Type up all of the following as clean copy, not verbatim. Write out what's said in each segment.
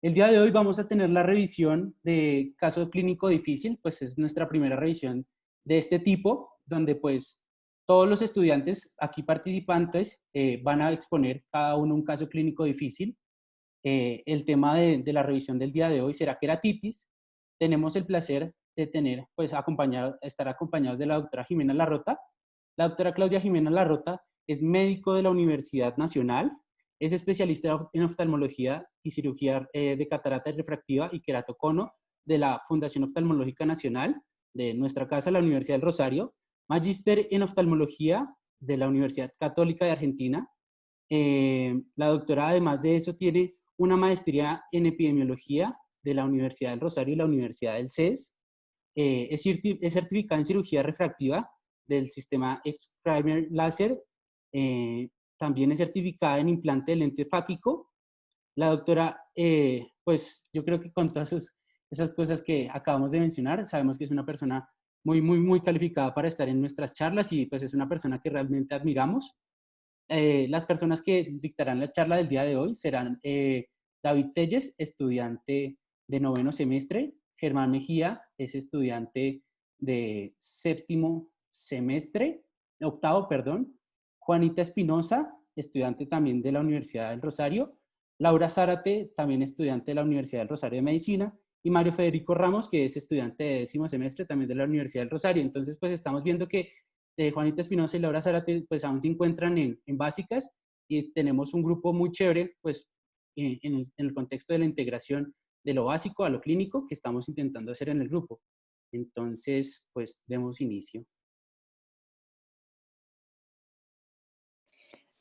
El día de hoy vamos a tener la revisión de caso clínico difícil, pues es nuestra primera revisión de este tipo, donde pues todos los estudiantes aquí participantes van a exponer cada uno un caso clínico difícil. El tema de la revisión del día de hoy será queratitis. Tenemos el placer de tener, pues, estar acompañados de la doctora Jimena Larrota. La doctora Claudia Jimena Larrota es médico de la Universidad Nacional, es especialista en oftalmología y cirugía de catarata refractiva y queratocono de la Fundación Oftalmológica Nacional de nuestra casa, la Universidad del Rosario, magíster en oftalmología de la Universidad Católica de Argentina. La doctora, además de eso, tiene una maestría en epidemiología de la Universidad del Rosario y la Universidad del CES. Es certificada en cirugía refractiva del sistema X-Primer Láser. También es certificada en implante de lente fáquico. La doctora, pues yo creo que con todas esas cosas que acabamos de mencionar, sabemos que es una persona muy calificada para estar en nuestras charlas y pues es una persona que realmente admiramos. Las personas que dictarán la charla del día de hoy serán David Telles, estudiante de noveno semestre; Germán Mejía es estudiante de octavo, perdón; Juanita Espinosa, estudiante también de la Universidad del Rosario; Laura Zárate, también estudiante de la Universidad del Rosario de Medicina; y Mario Federico Ramos, que es estudiante de décimo semestre también de la Universidad del Rosario. Entonces, pues estamos viendo que Juanita Espinosa y Laura Zárate pues aún se encuentran en básicas, y tenemos un grupo muy chévere pues en el contexto de la integración de lo básico a lo clínico que estamos intentando hacer en el grupo. Entonces, pues demos inicio.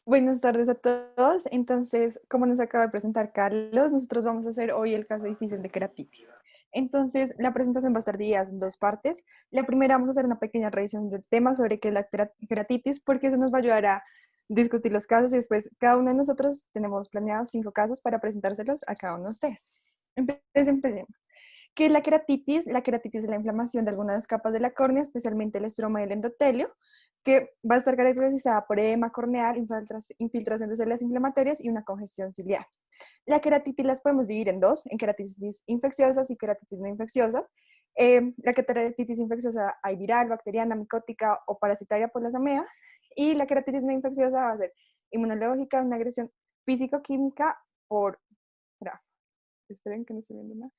Buenas tardes a todos. Entonces, como nos acaba de presentar Carlos, nosotros vamos a hacer hoy el caso difícil de queratitis. Entonces, la presentación va a estar dividida en dos partes. La primera, vamos a hacer una pequeña revisión del tema sobre qué es la queratitis, porque eso nos va a ayudar a discutir los casos, y después cada uno de nosotros tenemos planeados 5 casos para presentárselos a cada uno de ustedes. Entonces, empecemos. ¿Qué es la queratitis? La queratitis es la inflamación de algunas capas de la córnea, especialmente el estroma y el endotelio, que va a estar caracterizada por edema corneal, infiltración de células inflamatorias y una congestión ciliar. La queratitis las podemos dividir en dos, en queratitis infecciosas y queratitis no infecciosas. La queratitis infecciosa hay viral, bacteriana, micótica o parasitaria por las amebas, y la queratitis no infecciosa va a ser inmunológica, una agresión físico-química por... Esperen que no estoy viendo nada.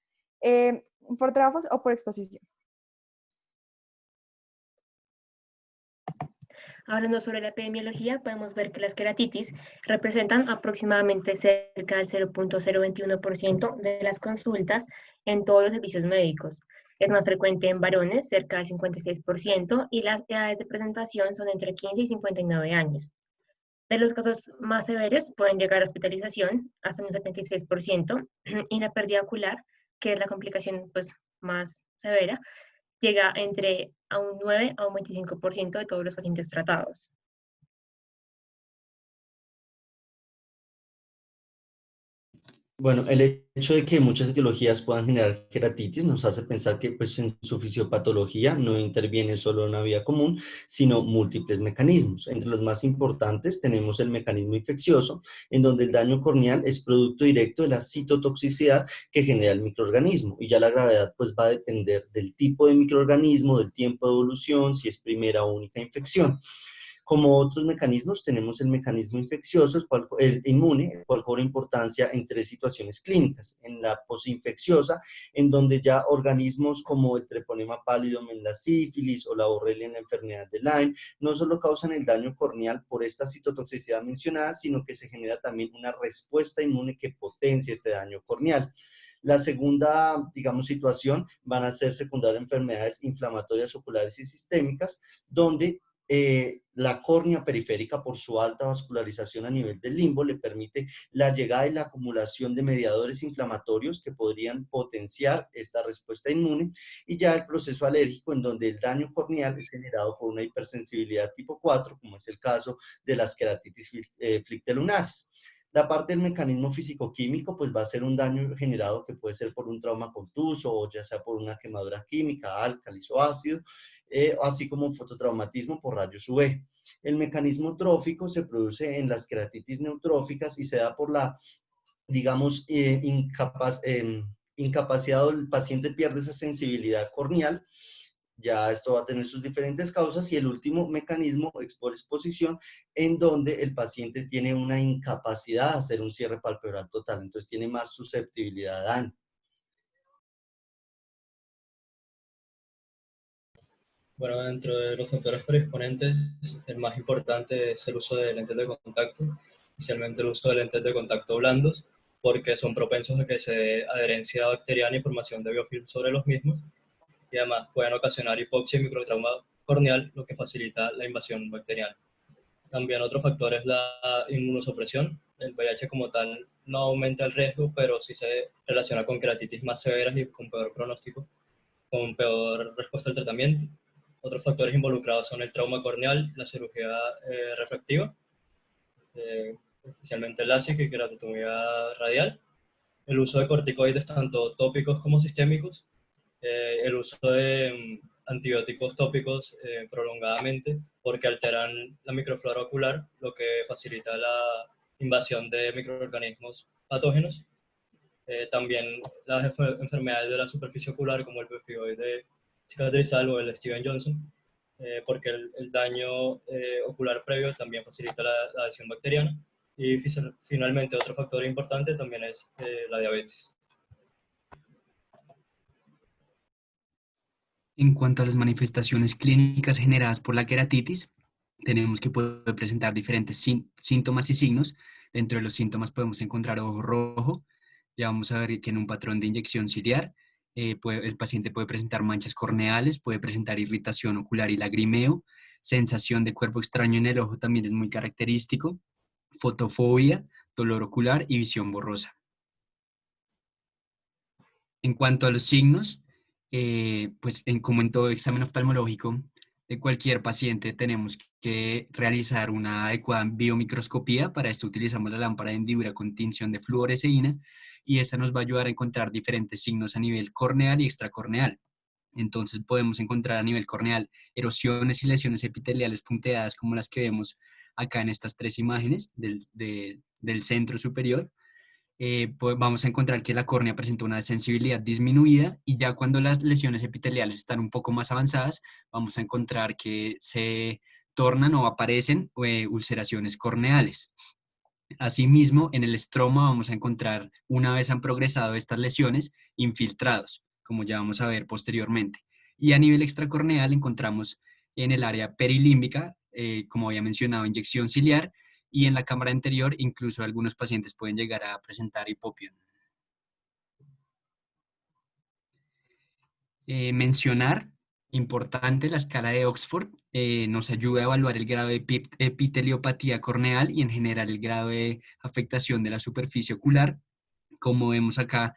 Por trabajos o por exposición. Hablando sobre la epidemiología, podemos ver que las queratitis representan aproximadamente cerca del 0.021% de las consultas en todos los servicios médicos. Es más frecuente en varones, cerca del 56%, y las edades de presentación son entre 15 y 59 años. De los casos más severos pueden llegar a hospitalización hasta un 76%, y la pérdida ocular, que es la complicación pues, más severa, llega entre a un 9 a un 25% de todos los pacientes tratados. Bueno, el hecho de que muchas etiologías puedan generar queratitis nos hace pensar que pues, en su fisiopatología no interviene solo una vía común, sino múltiples mecanismos. Entre los más importantes tenemos el mecanismo infeccioso, en donde el daño corneal es producto directo de la citotoxicidad que genera el microorganismo, y ya la gravedad pues, va a depender del tipo de microorganismo, del tiempo de evolución, si es primera o única infección. Como otros mecanismos, tenemos el mecanismo infeccioso, el inmune, el cual cobra importancia en 3 situaciones clínicas. En la posinfecciosa, en donde ya organismos como el treponema pallidum en la sífilis o la borrelia en la enfermedad de Lyme, no solo causan el daño corneal por esta citotoxicidad mencionada, sino que se genera también una respuesta inmune que potencia este daño corneal. La segunda, digamos, situación van a ser secundarias enfermedades inflamatorias oculares y sistémicas, donde la córnea periférica, por su alta vascularización a nivel del limbo, le permite la llegada y la acumulación de mediadores inflamatorios que podrían potenciar esta respuesta inmune, y ya el proceso alérgico, en donde el daño corneal es generado por una hipersensibilidad tipo 4, como es el caso de las queratitis flictelunares. La parte del mecanismo físico-químico pues va a ser un daño generado que puede ser por un trauma contuso, o ya sea por una quemadura química, álcalis o ácido, así como un fototraumatismo por rayos UV. El mecanismo trófico se produce en las queratitis neutróficas y se da por la digamos, incapacitado, el paciente pierde esa sensibilidad corneal. Ya esto va a tener sus diferentes causas, y el último mecanismo es por exposición, en donde el paciente tiene una incapacidad de hacer un cierre palpebral total, entonces tiene más susceptibilidad a daño. Bueno, dentro de los factores predisponentes, el más importante es el uso de lentes de contacto, especialmente el uso de lentes de contacto blandos, porque son propensos a que se dé adherencia bacteriana y formación de biofilm sobre los mismos, y además pueden ocasionar hipoxia y microtrauma corneal, lo que facilita la invasión bacteriana. También otro factor es la inmunosupresión. El VIH como tal no aumenta el riesgo, pero sí se relaciona con queratitis más severas y con peor pronóstico, con peor respuesta al tratamiento. Otros factores involucrados son el trauma corneal, la cirugía refractiva, especialmente el LASIK y queratotomía radial, el uso de corticoides tanto tópicos como sistémicos, el uso de antibióticos tópicos prolongadamente, porque alteran la microflora ocular, lo que facilita la invasión de microorganismos patógenos. También las enfermedades de la superficie ocular, como el pemphigoide cicatrizal o el Steven Johnson, porque el daño ocular previo también facilita la adhesión bacteriana. Y finalmente, otro factor importante también es la diabetes. En cuanto a las manifestaciones clínicas generadas por la queratitis, tenemos que puede presentar diferentes síntomas y signos. Dentro de los síntomas podemos encontrar ojo rojo. Ya vamos a ver que en un patrón de inyección ciliar el paciente puede presentar manchas corneales, puede presentar irritación ocular y lagrimeo, sensación de cuerpo extraño en el ojo también es muy característico, fotofobia, dolor ocular y visión borrosa. En cuanto a los signos, pues como en todo examen oftalmológico de cualquier paciente tenemos que realizar una adecuada biomicroscopía. Para esto utilizamos la lámpara de hendidura con tinción de fluoresceína, y esta nos va a ayudar a encontrar diferentes signos a nivel corneal y extracorneal. Entonces podemos encontrar a nivel corneal erosiones y lesiones epiteliales punteadas como las que vemos acá en estas tres imágenes del centro superior. Pues vamos a encontrar que la córnea presenta una sensibilidad disminuida, y ya cuando las lesiones epiteliales están un poco más avanzadas, vamos a encontrar que se tornan o aparecen ulceraciones corneales. Asimismo, en el estroma vamos a encontrar, una vez han progresado estas lesiones, infiltrados, como ya vamos a ver posteriormente. Y a nivel extracorneal encontramos en el área perilímbica, como había mencionado, inyección ciliar, y en la cámara anterior incluso algunos pacientes pueden llegar a presentar hipopión. Mencionar, importante, la escala de Oxford nos ayuda a evaluar el grado de epiteliopatía corneal y en general el grado de afectación de la superficie ocular. Como vemos acá,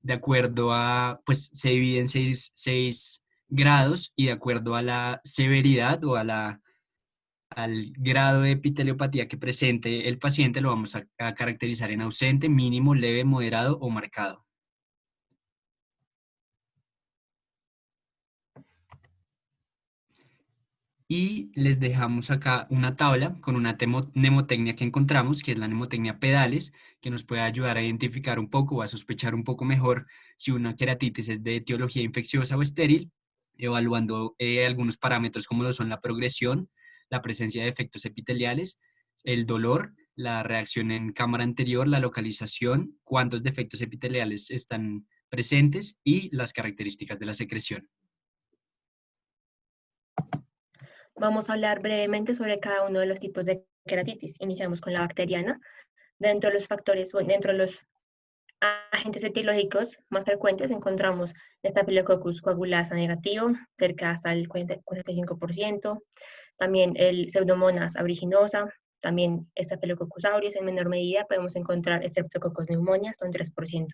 de acuerdo a, pues se divide en seis grados, y de acuerdo a la severidad o al grado de epiteliopatía que presente el paciente, lo vamos a caracterizar en ausente, mínimo, leve, moderado o marcado. Y les dejamos acá una tabla con una mnemotecnia que encontramos, que es la mnemotecnia pedales, que nos puede ayudar a identificar un poco o a sospechar un poco mejor si una queratitis es de etiología infecciosa o estéril, evaluando algunos parámetros como lo son la progresión, la presencia de efectos epiteliales, el dolor, la reacción en cámara anterior, la localización, cuántos defectos epiteliales están presentes y las características de la secreción. Vamos a hablar brevemente sobre cada uno de los tipos de queratitis. Iniciamos con la bacteriana. Dentro de los factores, dentro de los agentes etiológicos más frecuentes encontramos Staphylococcus coagulasa negativo, cerca hasta el 45%. También el Pseudomonas aeruginosa, también Staphylococcus aureus. En menor medida podemos encontrar Streptococcus pneumoniae, son 3%.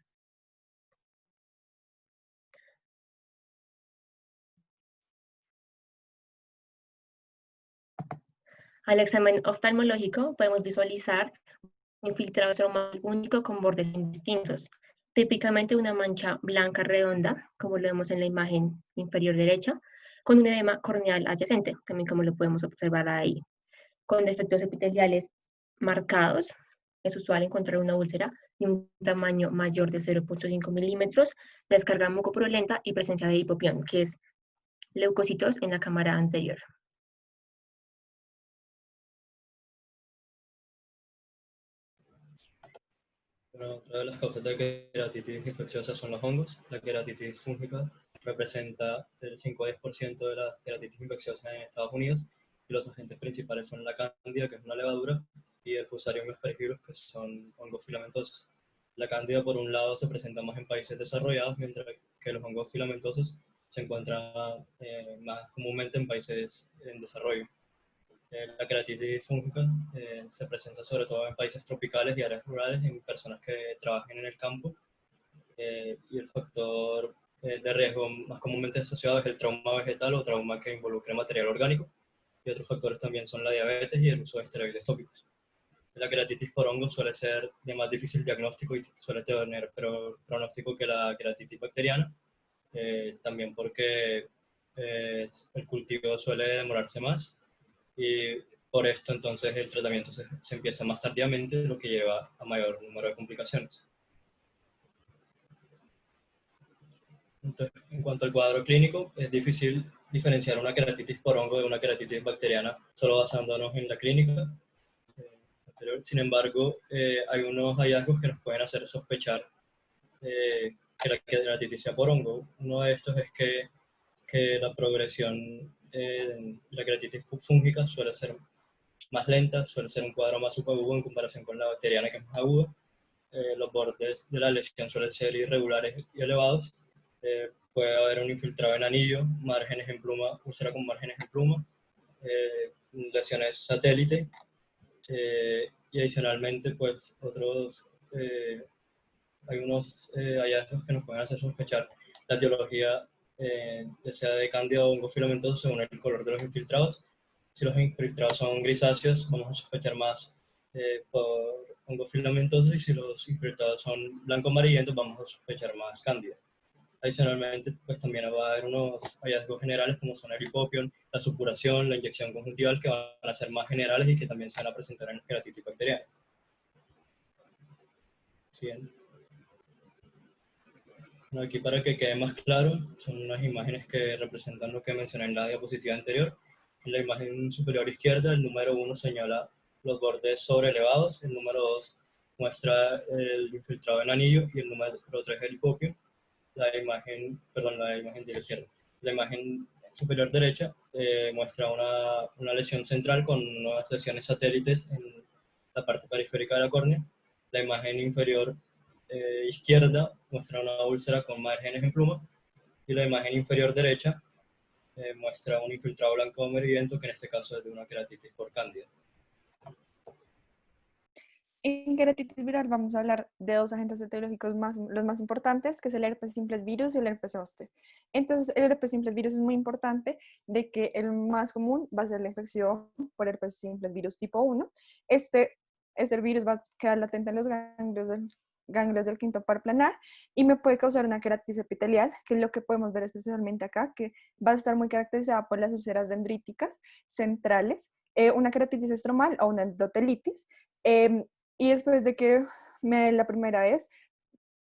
Al examen oftalmológico podemos visualizar un infiltrado estromal único con bordes distintos, típicamente una mancha blanca redonda, como lo vemos en la imagen inferior derecha, con un edema corneal adyacente, también como lo podemos observar ahí. Con defectos epiteliales marcados, es usual encontrar una úlcera de un tamaño mayor de 0,5 milímetros, descarga mucopurulenta y presencia de hipopión, que es leucocitos en la cámara anterior. Bueno, otra de las causas de queratitis infecciosa son los hongos. La queratitis fúngica representa el 5 a 10% de la queratitis infecciosa en Estados Unidos y los agentes principales son la cándida, que es una levadura, y el Fusarium aspergillus, que son hongos filamentosos. La cándida, por un lado, se presenta más en países desarrollados, mientras que los hongos filamentosos se encuentran más comúnmente en países en desarrollo. La queratitis fúngica se presenta sobre todo en países tropicales y áreas rurales, en personas que trabajan en el campo. Y el factor de riesgo más comúnmente asociado es el trauma vegetal o trauma que involucre material orgánico. Y otros factores también son la diabetes y el uso de esteroides tópicos. La queratitis por hongo suele ser de más difícil diagnóstico y suele tener peor pronóstico que la queratitis bacteriana, también porque el cultivo suele demorarse más y por esto entonces el tratamiento se empieza más tardíamente, lo que lleva a mayor número de complicaciones. Entonces, en cuanto al cuadro clínico, es difícil diferenciar una queratitis por hongo de una queratitis bacteriana solo basándonos en la clínica. Sin embargo, hay unos hallazgos que nos pueden hacer sospechar que la queratitis sea por hongo. Uno de estos es que la progresión de la queratitis fúngica suele ser más lenta, suele ser un cuadro más subagudo en comparación con la bacteriana, que es más aguda. Los bordes de la lesión suelen ser irregulares y elevados. Puede haber un infiltrado en anillo, márgenes en pluma, úlcera con márgenes en pluma, lesiones satélite, y adicionalmente pues hay unos hallazgos que nos pueden hacer sospechar la etiología, ya sea de cándida o hongo filamentoso, según el color de los infiltrados. Si los infiltrados son grisáceos, vamos a sospechar más por hongos filamentosos, y si los infiltrados son blanco-amarillentos, vamos a sospechar más cándida. Adicionalmente, pues también va a haber unos hallazgos generales como son el hipopión, la supuración, la inyección conjuntival, que van a ser más generales y que también se van a presentar en la queratitis bacteriana. Siguiente. Bueno, aquí para que quede más claro, son unas imágenes que representan lo que mencioné en la diapositiva anterior. En la imagen superior izquierda, el número 1 señala los bordes sobreelevados, el número 2 muestra el infiltrado en anillo y el número 3 el hipopio. La imagen de la izquierda. La imagen superior derecha muestra una lesión central con unas lesiones satélites en la parte periférica de la córnea. La imagen inferior izquierda muestra una úlcera con márgenes en pluma, y la imagen inferior derecha muestra un infiltrado blanco amarillento, que en este caso es de una queratitis por cándida. En queratitis viral vamos a hablar de dos agentes etiológicos los más importantes, que es el herpes simplex virus y el herpes zóster. Entonces, el herpes simplex virus es muy importante, de que el más común va a ser la infección por herpes simplex virus tipo 1. Este virus va a quedar latente en los ganglios del quinto par planar y me puede causar una queratitis epitelial, que es lo que podemos ver especialmente acá, que va a estar muy caracterizada por las úlceras dendríticas centrales, una queratitis estromal o una endotelitis. Y después de que me dé la primera vez,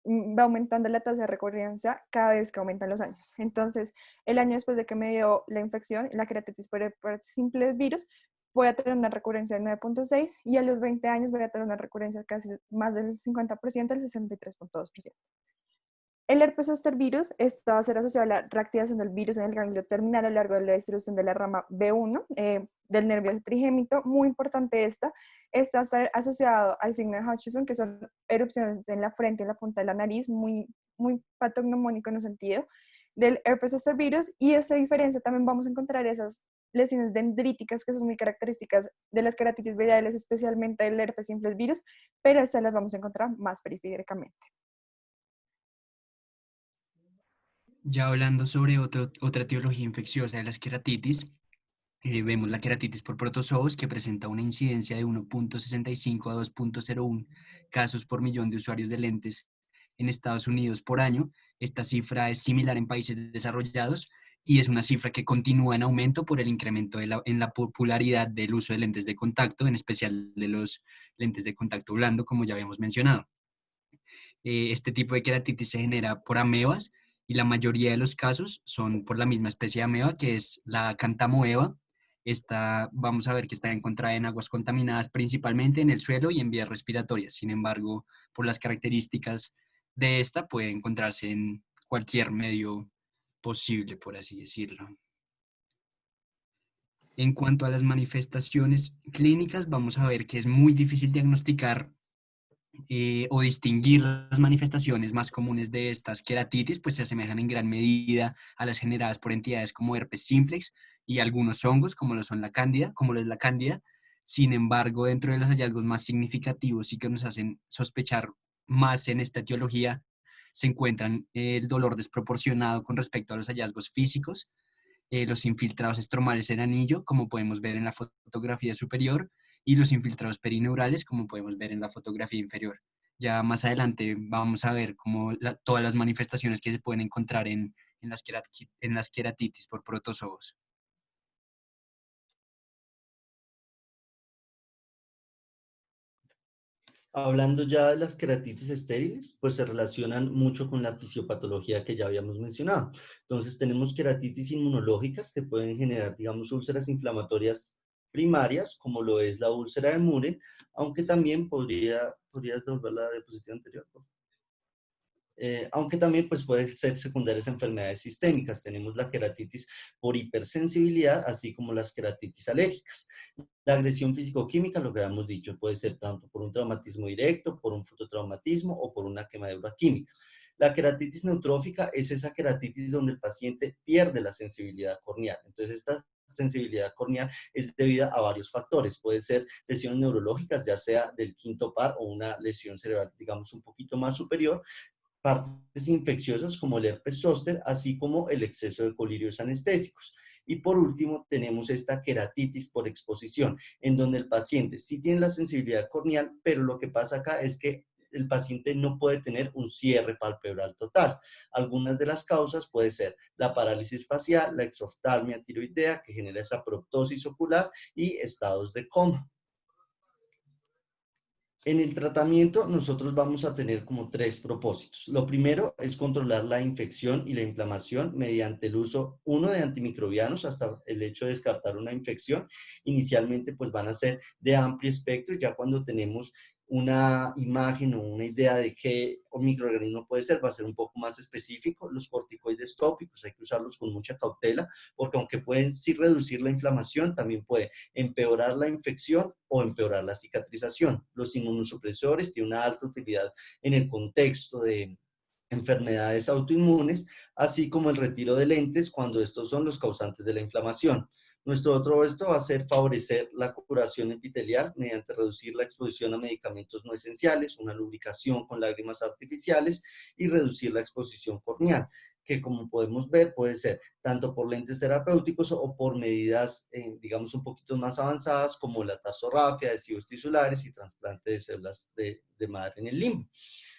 va aumentando la tasa de recurrencia cada vez que aumentan los años. Entonces, el año después de que me dio la infección, la queratitis por simples virus, voy a tener una recurrencia del 9.6 y a los 20 años voy a tener una recurrencia casi más del 50%, el 63.2%. El herpes zóster virus está va a ser asociado a la reactivación del virus en el ganglio terminal a lo largo de la distribución de la rama B1 del nervio trigémino. Muy importante está asociado al signo de Hutchinson, que son erupciones en la frente y en la punta de la nariz, muy patognomónico en el sentido del herpes zóster virus. Y esta diferencia también vamos a encontrar esas lesiones dendríticas que son muy características de las queratitis virales, especialmente del herpes simplex virus, pero estas las vamos a encontrar más periféricamente. Ya hablando sobre otra etiología infecciosa de las queratitis, vemos la queratitis por protozoos, que presenta una incidencia de 1.65 a 2.01 casos por millón de usuarios de lentes en Estados Unidos por año. Esta cifra es similar en países desarrollados y es una cifra que continúa en aumento por el incremento en la popularidad del uso de lentes de contacto, en especial de los lentes de contacto blando, como ya habíamos mencionado. Este tipo de queratitis se genera por amebas y la mayoría de los casos son por la misma especie de ameba, que es la Cantamoeba. Esta, vamos a ver que está encontrada en aguas contaminadas principalmente en el suelo y en vías respiratorias. Sin embargo, por las características de esta, puede encontrarse en cualquier medio posible, por así decirlo. En cuanto a las manifestaciones clínicas, vamos a ver que es muy difícil diagnosticar o distinguir las manifestaciones más comunes de estas queratitis, pues se asemejan en gran medida a las generadas por entidades como herpes simplex y algunos hongos, como lo son la cándida, como lo es la cándida. Sin embargo, dentro de los hallazgos más significativos y que nos hacen sospechar más en esta etiología, se encuentran el dolor desproporcionado con respecto a los hallazgos físicos, los infiltrados estromales en anillo, como podemos ver en la fotografía superior, y los infiltrados perineurales, como podemos ver en la fotografía inferior. Ya más adelante vamos a ver todas las manifestaciones que se pueden encontrar en las queratitis por protozoos. Hablando ya de las queratitis estériles, pues se relacionan mucho con la fisiopatología que ya habíamos mencionado. Entonces tenemos queratitis inmunológicas que pueden generar, digamos, úlceras inflamatorias primarias, como lo es la úlcera de Muren, aunque también podrías devolver la diapositiva anterior, por favor. Aunque también pues, puede ser secundarias a enfermedades sistémicas. Tenemos la queratitis por hipersensibilidad, así como las queratitis alérgicas. La agresión físico-química, lo que habíamos dicho, puede ser tanto por un traumatismo directo, por un fototraumatismo o por una quemadura química. La queratitis neutrófica es esa queratitis donde el paciente pierde la sensibilidad corneal. Entonces, esta sensibilidad corneal es debida a varios factores. Puede ser lesiones neurológicas, ya sea del quinto par o una lesión cerebral, digamos, un poquito más superior, partes infecciosas como el herpes zóster, así como el exceso de colirios anestésicos. Y por último, tenemos esta queratitis por exposición, en donde el paciente sí tiene la sensibilidad corneal, pero lo que pasa acá es que el paciente no puede tener un cierre palpebral total. Algunas de las causas puede ser la parálisis facial, la exoftalmia tiroidea, que genera esa proptosis ocular, y estados de coma. En el tratamiento nosotros vamos a tener como tres propósitos. Lo primero es controlar la infección y la inflamación mediante el uso, uno, de antimicrobianos, hasta el hecho de descartar una infección. Inicialmente pues van a ser de amplio espectro, ya cuando tenemos una imagen o una idea de qué microorganismo puede ser, va a ser un poco más específico. Los corticoides tópicos hay que usarlos con mucha cautela, porque aunque pueden sí reducir la inflamación, también puede empeorar la infección o empeorar la cicatrización. Los inmunosupresores tienen una alta utilidad en el contexto de enfermedades autoinmunes, así como el retiro de lentes cuando estos son los causantes de la inflamación. Nuestro otro esto va a ser favorecer la curación epitelial mediante reducir la exposición a medicamentos no esenciales, una lubricación con lágrimas artificiales y reducir la exposición corneal, que como podemos ver puede ser tanto por lentes terapéuticos o por medidas, digamos, un poquito más avanzadas como la tasorrafia, adhesivos tisulares y trasplante de células de madre en el limbo.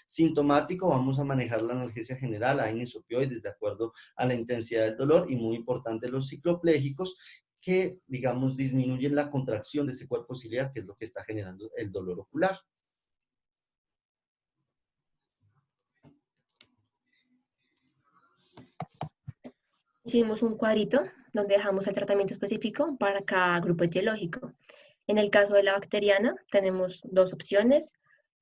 Sintomático, vamos a manejar la analgesia general, AINES, opioides, de acuerdo a la intensidad del dolor, y muy importante los cicloplégicos, que, digamos, disminuyen la contracción de ese cuerpo ciliar, que es lo que está generando el dolor ocular. Hicimos un cuadrito donde dejamos el tratamiento específico para cada grupo etiológico. En el caso de la bacteriana, tenemos dos opciones: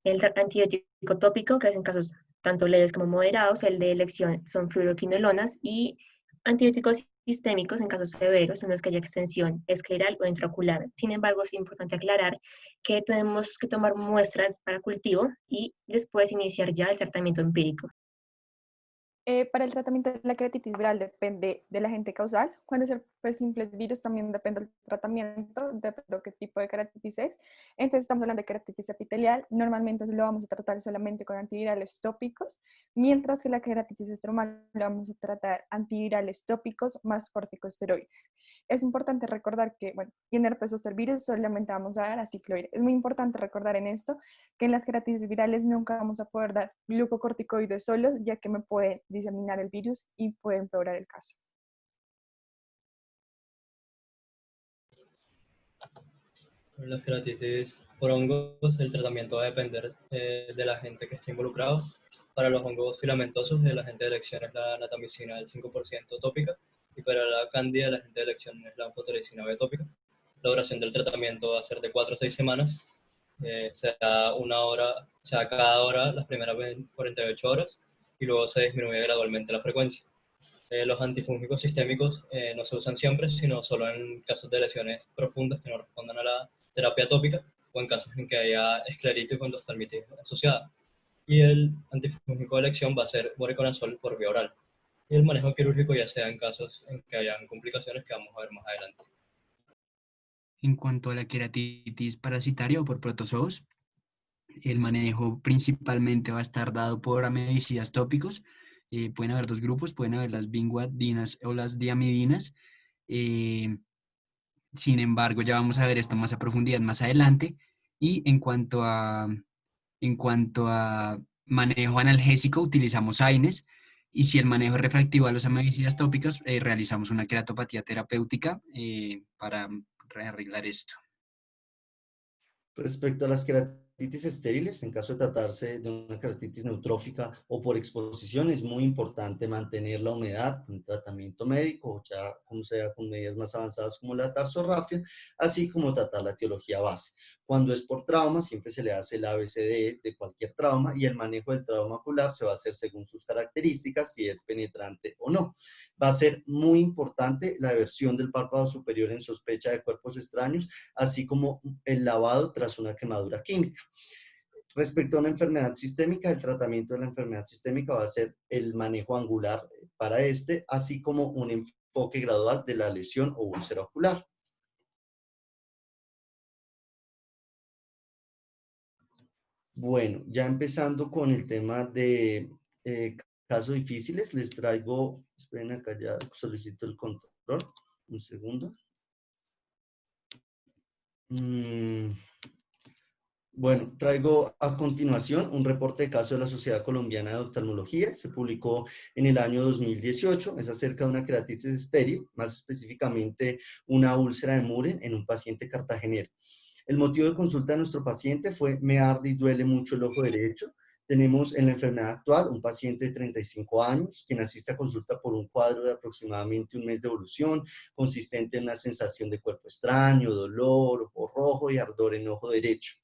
el antibiótico tópico, que es en casos tanto leves como moderados, el de elección son fluoroquinolonas, y antibióticos sistémicos en casos severos en los que haya extensión escleral o intraocular. Sin embargo, es importante aclarar que tenemos que tomar muestras para cultivo y después iniciar ya el tratamiento empírico. Para el tratamiento de la queratitis viral depende del agente causal. Cuando es el simples virus también depende del tratamiento, depende de qué tipo de queratitis es. Entonces estamos hablando de queratitis epitelial. Normalmente lo vamos a tratar solamente con antivirales tópicos, mientras que la queratitis estromal lo vamos a tratar antivirales tópicos más corticosteroides. Es importante recordar que, bueno, y en herpes zóster virus solamente vamos a dar aciclovir. Es muy importante recordar en esto que en las queratitis virales nunca vamos a poder dar glucocorticoides solos, ya que me pueden diseminar el virus y puede empeorar el caso. En las queratitis por hongos, el tratamiento va a depender del agente que esté involucrado. Para los hongos filamentosos, el agente de elección es la natamicina del 5% tópica, y para la cándida, el agente de elección es la amphotericina B tópica. La duración del tratamiento va a ser de 4 a 6 semanas, será una hora, o sea, cada hora las primeras 48 horas, y luego se disminuye gradualmente la frecuencia. Los antifúngicos sistémicos no se usan siempre, sino solo en casos de lesiones profundas que no respondan a la terapia tópica, o en casos en que haya escleritis con endoftalmitis asociada. Y el antifúngico de elección va a ser voriconazol por vía oral. Y el manejo quirúrgico ya sea en casos en que hayan complicaciones que vamos a ver más adelante. En cuanto a la queratitis parasitaria o por protozoos, el manejo principalmente va a estar dado por amedicidas tópicos. Pueden haber dos grupos, pueden haber las vinguadinas o las diamidinas. Eh, Sin embargo, ya vamos a ver esto más a profundidad más adelante. Y en cuanto a manejo analgésico, utilizamos AINES. Y si el manejo es refractivo a los amedicidas tópicos, realizamos una queratopatía terapéutica para arreglar esto. Respecto a las queratitis estériles, en caso de tratarse de una queratitis neutrófica o por exposición, es muy importante mantener la humedad con tratamiento médico, o ya como sea con medidas más avanzadas como la tarsorrafia, así como tratar la etiología base. Cuando es por trauma, siempre se le hace el ABCDE de cualquier trauma, y el manejo del trauma ocular se va a hacer según sus características, si es penetrante o no. Va a ser muy importante la eversión del párpado superior en sospecha de cuerpos extraños, así como el lavado tras una quemadura química. Respecto a una enfermedad sistémica, el tratamiento de la enfermedad sistémica va a ser el manejo angular para este, así como un enfoque gradual de la lesión o úlcera ocular. Bueno, ya empezando con el tema de casos difíciles, les traigo, esperen acá, ya solicito el control, un segundo. Bueno, traigo a continuación un reporte de caso de la Sociedad Colombiana de Oftalmología. Se publicó en el año 2018. Es acerca de una queratitis estéril, más específicamente una úlcera de Muren en un paciente cartagenero. El motivo de consulta de nuestro paciente fue: me arde y duele mucho el ojo derecho. Tenemos en la enfermedad actual un paciente de 35 años, quien asiste a consulta por un cuadro de aproximadamente un mes de evolución, consistente en una sensación de cuerpo extraño, dolor, ojo rojo y ardor en ojo derecho.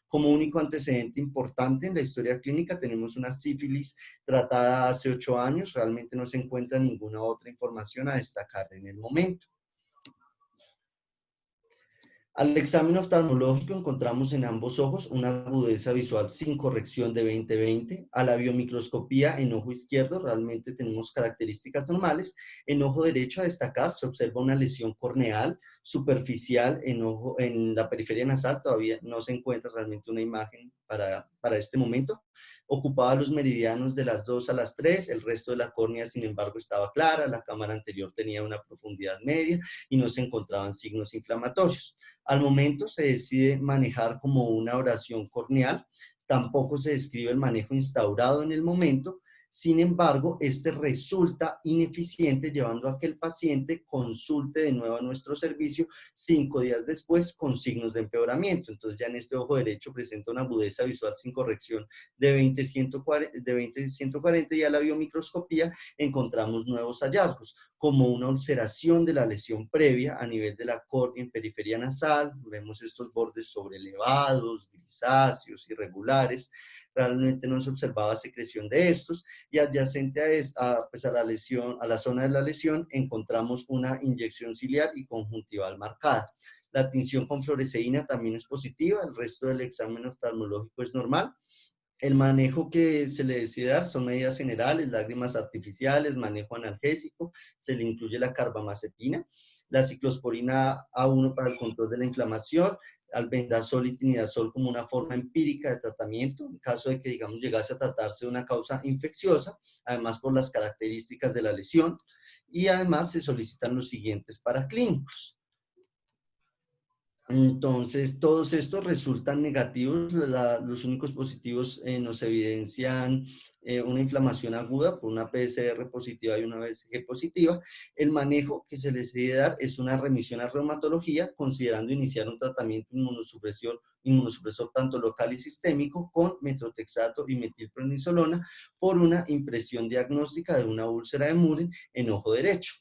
Como único antecedente importante en la historia clínica tenemos una sífilis tratada hace 8 años. Realmente no se encuentra ninguna otra información a destacar en el momento. Al examen oftalmológico encontramos en ambos ojos una agudeza visual sin corrección de 20/20. A la biomicroscopía en ojo izquierdo realmente tenemos características normales. En ojo derecho, a destacar, se observa una lesión corneal superficial en la periferia nasal. Todavía no se encuentra realmente una imagen para este momento. Ocupaba los meridianos de las 2 a las 3. El resto de la córnea, sin embargo, estaba clara. La cámara anterior tenía una profundidad media y no se encontraban signos inflamatorios. Al momento se decide manejar como una oración corneal. Tampoco se describe el manejo instaurado en el momento. Sin embargo, este resulta ineficiente, llevando a que el paciente consulte de nuevo a nuestro servicio 5 días después con signos de empeoramiento. Entonces ya en este ojo derecho presenta una agudeza visual sin corrección de 20/140, y a la biomicroscopía encontramos nuevos hallazgos, como una ulceración de la lesión previa a nivel de la córnea en periferia nasal. Vemos estos bordes sobrelevados, grisáceos, irregulares. Realmente no se observaba secreción de estos, y adyacente a la lesión, a la zona de la lesión, encontramos una inyección ciliar y conjuntival marcada. La tinción con fluoresceína también es positiva. El resto del examen oftalmológico es normal. El manejo que se le decide dar son medidas generales: lágrimas artificiales, manejo analgésico, se le incluye la carbamazepina, la ciclosporina A1 para el control de la inflamación, albendazol y tinidazol como una forma empírica de tratamiento, en caso de que, digamos, llegase a tratarse de una causa infecciosa, además por las características de la lesión, y además se solicitan los siguientes paraclínicos. Entonces, todos estos resultan negativos. Los únicos positivos nos evidencian una inflamación aguda por una PSR positiva y una BCG positiva. El manejo que se les debe dar es una remisión a reumatología, considerando iniciar un tratamiento inmunosupresor tanto local y sistémico con metotrexato y metilprednisolona por una impresión diagnóstica de una úlcera de Muren en ojo derecho.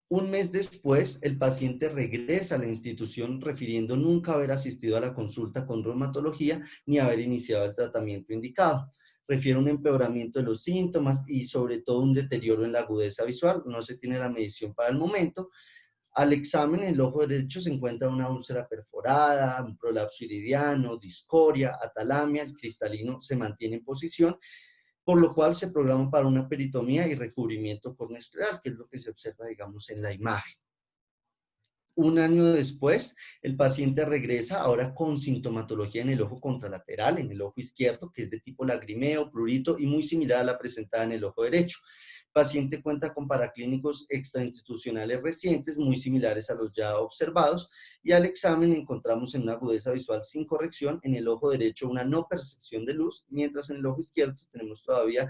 Un mes después, el paciente regresa a la institución refiriendo nunca haber asistido a la consulta con reumatología ni haber iniciado el tratamiento indicado. Refiere un empeoramiento de los síntomas y sobre todo un deterioro en la agudeza visual. No se tiene la medición para el momento. Al examen, en el ojo derecho se encuentra una úlcera perforada, un prolapso iridiano, discoria, atalamia, el cristalino se mantiene en posición, por lo cual se programa para una peritomía y recubrimiento corneoescleral, que es lo que se observa, digamos, en la imagen. Un año después, el paciente regresa ahora con sintomatología en el ojo contralateral, en el ojo izquierdo, que es de tipo lagrimeo, prurito y muy similar a la presentada en el ojo derecho. El paciente cuenta con paraclínicos extrainstitucionales recientes, muy similares a los ya observados, y al examen encontramos en una agudeza visual sin corrección, en el ojo derecho una no percepción de luz, mientras en el ojo izquierdo tenemos todavía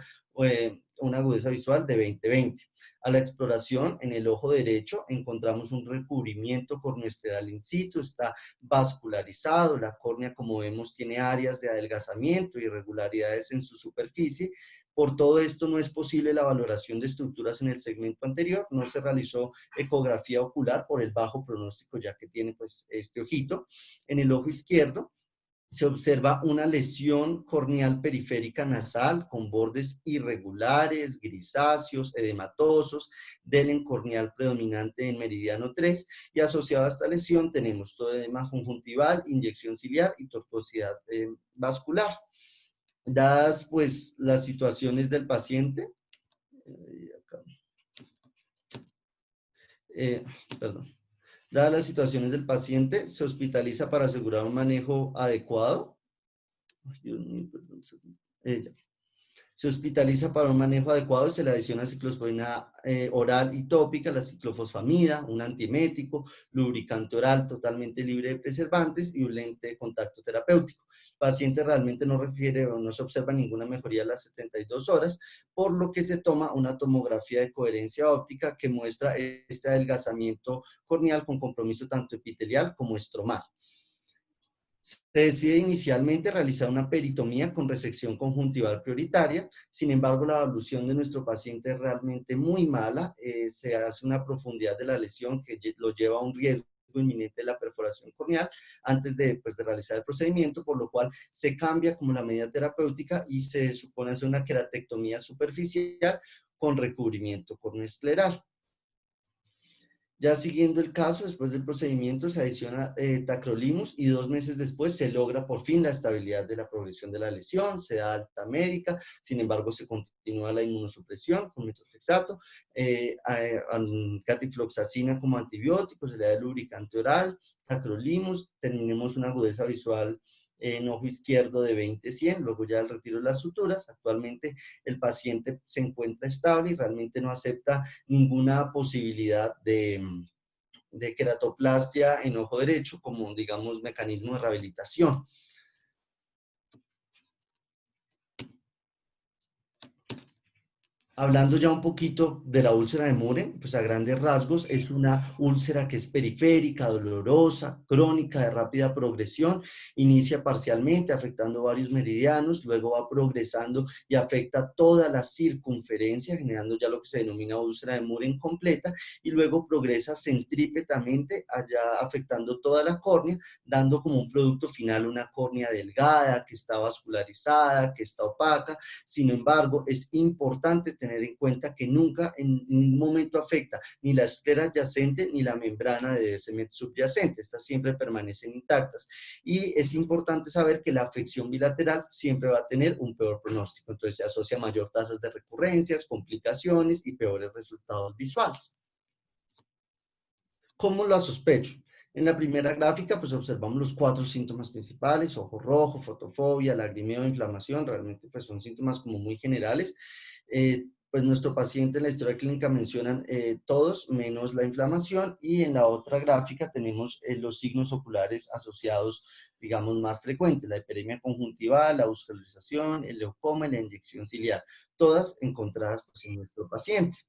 una agudeza visual de 20/20. A la exploración en el ojo derecho encontramos un recubrimiento corneoescleral in situ, está vascularizado, la córnea como vemos tiene áreas de adelgazamiento, irregularidades en su superficie. Por todo esto no es posible la valoración de estructuras en el segmento anterior, no se realizó ecografía ocular por el bajo pronóstico ya que tiene pues este ojito. En el ojo izquierdo se observa una lesión corneal periférica nasal con bordes irregulares, grisáceos, edematosos, delen corneal predominante en meridiano 3 y asociado a esta lesión tenemos todo edema conjuntival, inyección ciliar y tortuosidad vascular. Dadas pues las situaciones del paciente, perdón. Dadas las situaciones del paciente, se hospitaliza para asegurar un manejo adecuado. Ay, Dios mío, perdón, se hospitaliza para un manejo adecuado, se le adiciona ciclosporina oral y tópica, la ciclofosfamida, un antiemético, lubricante oral totalmente libre de preservantes y un lente de contacto terapéutico. El paciente realmente no refiere o no se observa ninguna mejoría a las 72 horas, por lo que se toma una tomografía de coherencia óptica que muestra este adelgazamiento corneal con compromiso tanto epitelial como estromal. Se decide inicialmente realizar una peritomía con resección conjuntival prioritaria, sin embargo la evolución de nuestro paciente es realmente muy mala, se hace una profundidad de la lesión que lo lleva a un riesgo inminente de la perforación corneal antes de realizar el procedimiento, por lo cual se cambia como la medida terapéutica y se supone hacer una queratectomía superficial con recubrimiento corneoescleral. Ya siguiendo el caso, después del procedimiento se adiciona tacrolimus y 2 meses después se logra por fin la estabilidad de la progresión de la lesión, se da alta médica, sin embargo se continúa la inmunosupresión con metotrexato, catifloxacina como antibiótico, se le da el lubricante oral, tacrolimus, terminemos una agudeza visual en ojo izquierdo de 20/100, luego ya el retiro de las suturas. Actualmente el paciente se encuentra estable y realmente no acepta ninguna posibilidad de queratoplastia en ojo derecho como, digamos, mecanismo de rehabilitación. Hablando ya un poquito de la úlcera de Muren, pues a grandes rasgos es una úlcera que es periférica, dolorosa, crónica, de rápida progresión, inicia parcialmente afectando varios meridianos, luego va progresando y afecta toda la circunferencia, generando ya lo que se denomina úlcera de Muren completa, y luego progresa centrípetamente, allá afectando toda la córnea, dando como un producto final una córnea delgada, que está vascularizada, que está opaca. Sin embargo, es importante tener en cuenta que nunca en ningún momento afecta ni la esclera adyacente ni la membrana de Descemet subyacente. Estas siempre permanecen intactas. Y es importante saber que la afección bilateral siempre va a tener un peor pronóstico. Entonces se asocia a mayor tasas de recurrencias, complicaciones y peores resultados visuales. ¿Cómo lo sospecho? En la primera gráfica, pues observamos los 4 síntomas principales: ojo rojo, fotofobia, lagrimeo, inflamación. Realmente pues son síntomas como muy generales. pues nuestro paciente en la historia clínica mencionan todos menos la inflamación, y en la otra gráfica tenemos los signos oculares asociados, digamos, más frecuentes: la hiperemia conjuntival, la vascularización, el leucoma y la inyección ciliar, todas encontradas pues, en nuestro paciente.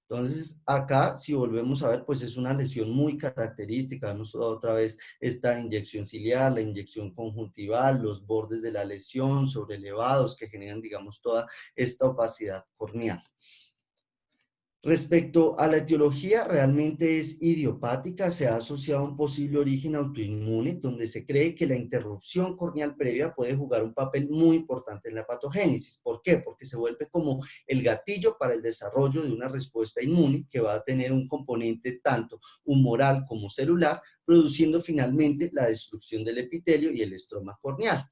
Entonces, acá, si volvemos a ver, pues es una lesión muy característica. Vemos otra vez esta inyección ciliar, la inyección conjuntival, los bordes de la lesión sobrelevados que generan, digamos, toda esta opacidad corneal. Respecto a la etiología, realmente es idiopática, se ha asociado a un posible origen autoinmune, donde se cree que la interrupción corneal previa puede jugar un papel muy importante en la patogénesis. ¿Por qué? Porque se vuelve como el gatillo para el desarrollo de una respuesta inmune que va a tener un componente tanto humoral como celular, produciendo finalmente la destrucción del epitelio y el estroma corneal,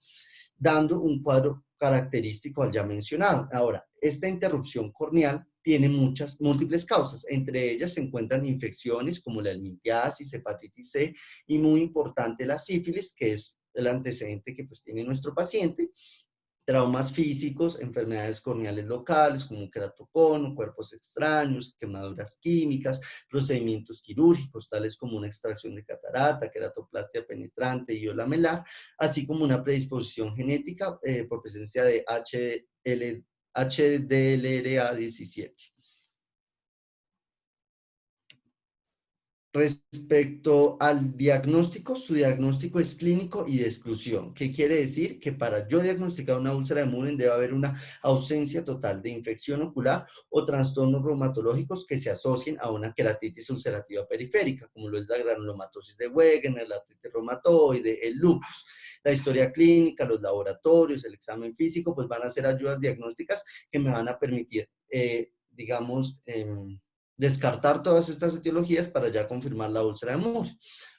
dando un cuadro característico al ya mencionado. Ahora, esta interrupción corneal tiene múltiples causas. Entre ellas se encuentran infecciones como la helmintiasis, hepatitis C y, muy importante, la sífilis, que es el antecedente que pues tiene nuestro paciente. Traumas físicos, enfermedades corneales locales como un queratocono, cuerpos extraños, quemaduras químicas, procedimientos quirúrgicos tales como una extracción de catarata, queratoplastia penetrante y lamelar, así como una predisposición genética por presencia de HDLRA17. Respecto al diagnóstico, su diagnóstico es clínico y de exclusión. ¿Qué quiere decir? Que para yo diagnosticar una úlcera de Mullen debe haber una ausencia total de infección ocular o trastornos reumatológicos que se asocien a una queratitis ulcerativa periférica, como lo es la granulomatosis de Wegener, la artritis reumatoide, el lupus. La historia clínica, los laboratorios, el examen físico, pues van a ser ayudas diagnósticas que me van a permitir, digamos, descartar todas estas etiologías para ya confirmar la úlcera de Moore.